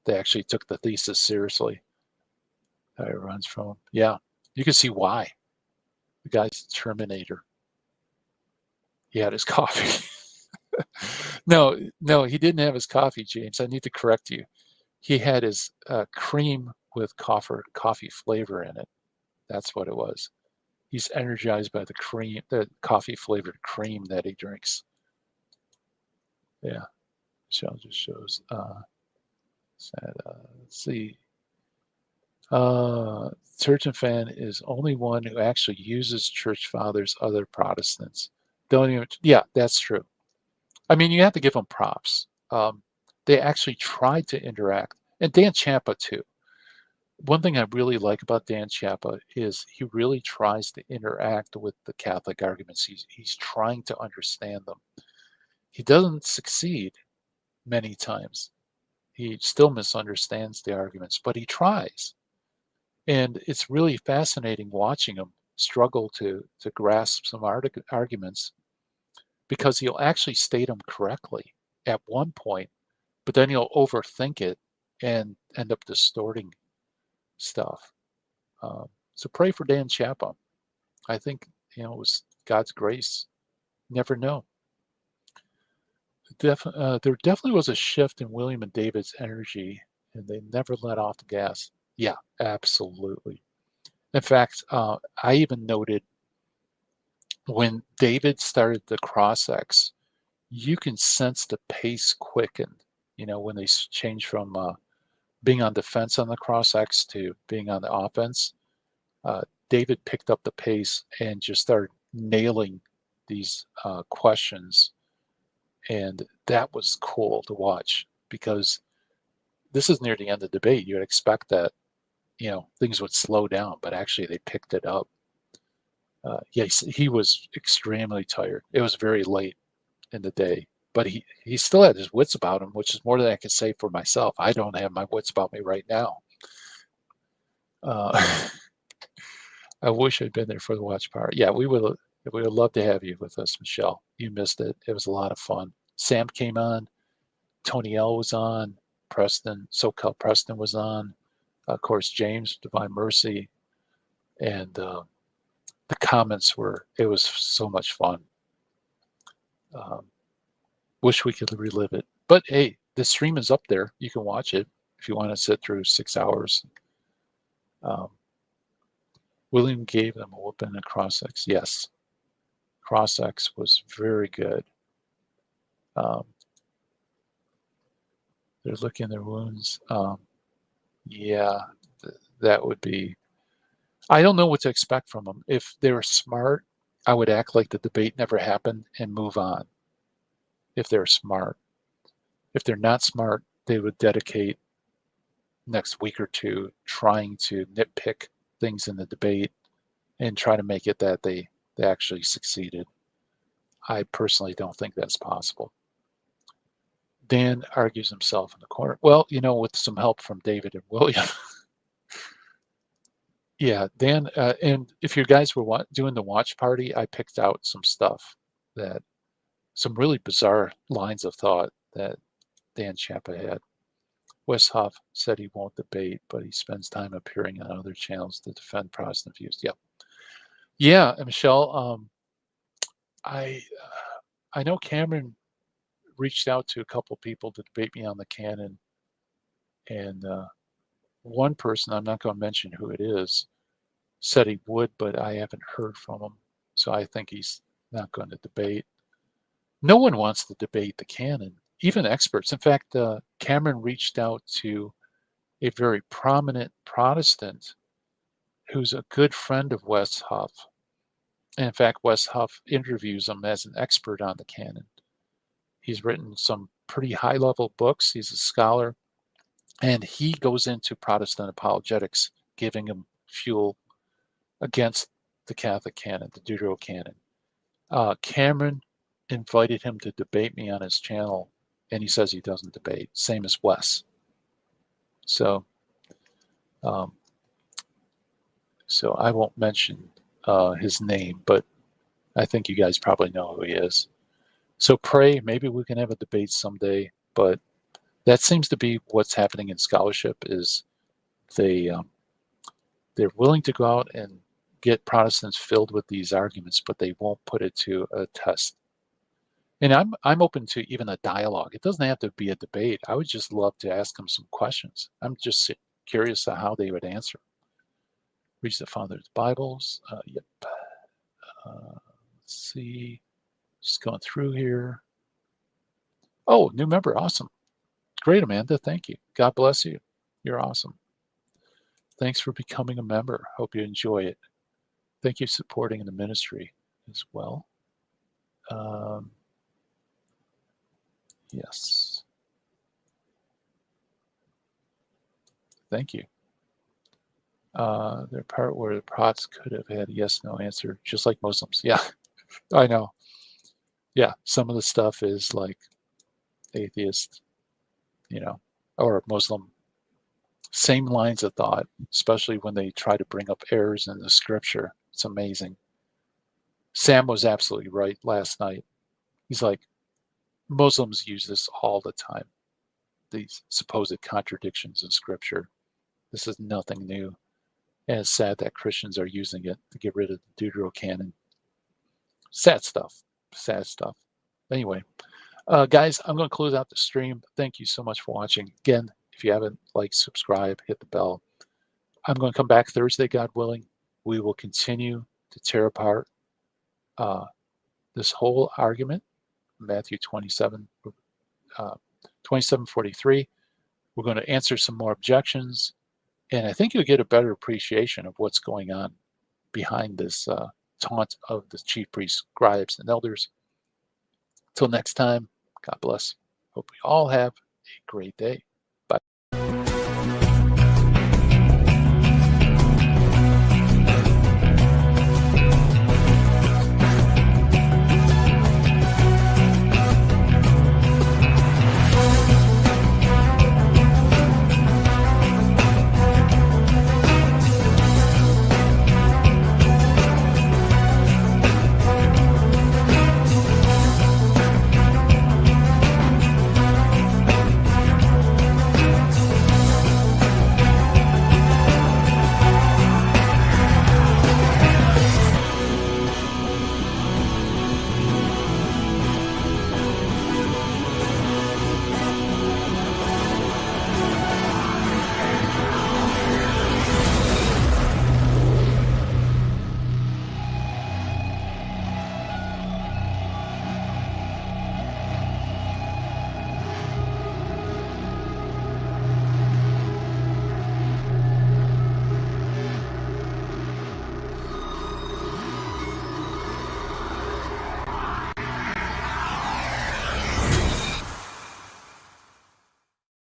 they actually took the thesis seriously. That it runs from. Yeah, you can see why. The guy's a Terminator. He had his coffee. No, he didn't have his coffee, James. I need to correct you. He had his cream with coffee flavor in it. That's what it was. He's energized by the coffee flavored cream that he drinks. Yeah, so just shows. Let's see. Church and fan is only one who actually uses church fathers, other Protestants. Don't even, yeah, that's true. I mean, you have to give them props. They actually tried to interact, and Dan Champa too. One thing I really like about Dan Champa is he really tries to interact with the Catholic arguments. He's trying to understand them. He doesn't succeed many times. He still misunderstands the arguments, but he tries. And it's really fascinating watching him struggle to grasp some arguments because he'll actually state them correctly at one point, but then he'll overthink it and end up distorting stuff. So pray for Dan Chapa. I think, it was God's grace. Never know. There definitely was a shift in William and David's energy, and they never let off the gas. Yeah, absolutely. In fact, I even noted when David started the cross-ex, you can sense the pace quickened. When they change from being on defense on the cross-ex to being on the offense, David picked up the pace and just started nailing these questions. And that was cool to watch because this is near the end of the debate. You'd expect that, things would slow down, but actually they picked it up. Yes, he was extremely tired. It was very late in the day, but he still had his wits about him, which is more than I can say for myself. I don't have my wits about me right now. I wish I'd been there for the watch party. Yeah, we would love to have you with us, Michelle. You missed it. It was a lot of fun. Sam came on. Tony L was on. Preston, SoCal Preston was on. Of course, James, Divine Mercy. And the comments it was so much fun. Wish we could relive it. But hey, the stream is up there. You can watch it if you want to sit through 6 hours. William gave them a whooping in cross-ex. Yes. Cross-ex was very good. They're licking their wounds. Yeah, that would be... I don't know what to expect from them. If they were smart, I would act like the debate never happened and move on. If they're smart. If they're not smart, they would dedicate next week or two trying to nitpick things in the debate and try to make it that they actually succeeded. I personally don't think that's possible. Dan argues himself in the corner. Well, with some help from David and William. Yeah, Dan, and if you guys were doing the watch party, I picked out some stuff some really bizarre lines of thought that Dan Champa had. Westhoff said he won't debate, but he spends time appearing on other channels to defend Protestant views. Yep. Yeah, and Michelle, I know Cameron reached out to a couple people to debate me on the canon, and one person, I'm not going to mention who it is, said he would, but I haven't heard from him, so I think he's not going to debate. No one wants to debate the canon, even experts. In fact, Cameron reached out to a very prominent Protestant who's a good friend of Westhoff. And in fact, Westhoff interviews him as an expert on the canon. He's written some pretty high-level books. He's a scholar. And he goes into Protestant apologetics, giving him fuel against the Catholic canon, the Deuterocanon. Cameron invited him to debate me on his channel, and he says he doesn't debate. Same as Wes. So I won't mention his name, but I think you guys probably know who he is. So pray, maybe we can have a debate someday, but that seems to be what's happening in scholarship is they're willing to go out and get Protestants filled with these arguments, but they won't put it to a test. And I'm open to even a dialogue. It doesn't have to be a debate. I would just love to ask them some questions. I'm just curious of how they would answer. Reach the Father's Bibles. Yep. Let's see. Just going through here. Oh, new member. Awesome. Great, Amanda. Thank you. God bless you. You're awesome. Thanks for becoming a member. Hope you enjoy it. Thank you for supporting the ministry as well. Yes. Thank you. The part where the Prots could have had a yes/no answer, just like Muslims. Yeah, I know. Yeah, some of the stuff is like atheist, or Muslim. Same lines of thought, especially when they try to bring up errors in the scripture. It's amazing. Sam was absolutely right last night. He's like, Muslims use this all the time, these supposed contradictions in scripture. This is nothing new. And it's sad that Christians are using it to get rid of the Deuterocanon. Sad stuff. Sad stuff. Anyway, guys, I'm going to close out the stream. Thank you so much for watching. Again, if you haven't liked, subscribe, hit the bell. I'm going to come back Thursday, God willing. We will continue to tear apart this whole argument, Matthew 27:43. We're going to answer some more objections, and I think you'll get a better appreciation of what's going on behind this taunt of the chief priests, scribes, and elders. Till next time, God bless. Hope we all have a great day. Bye.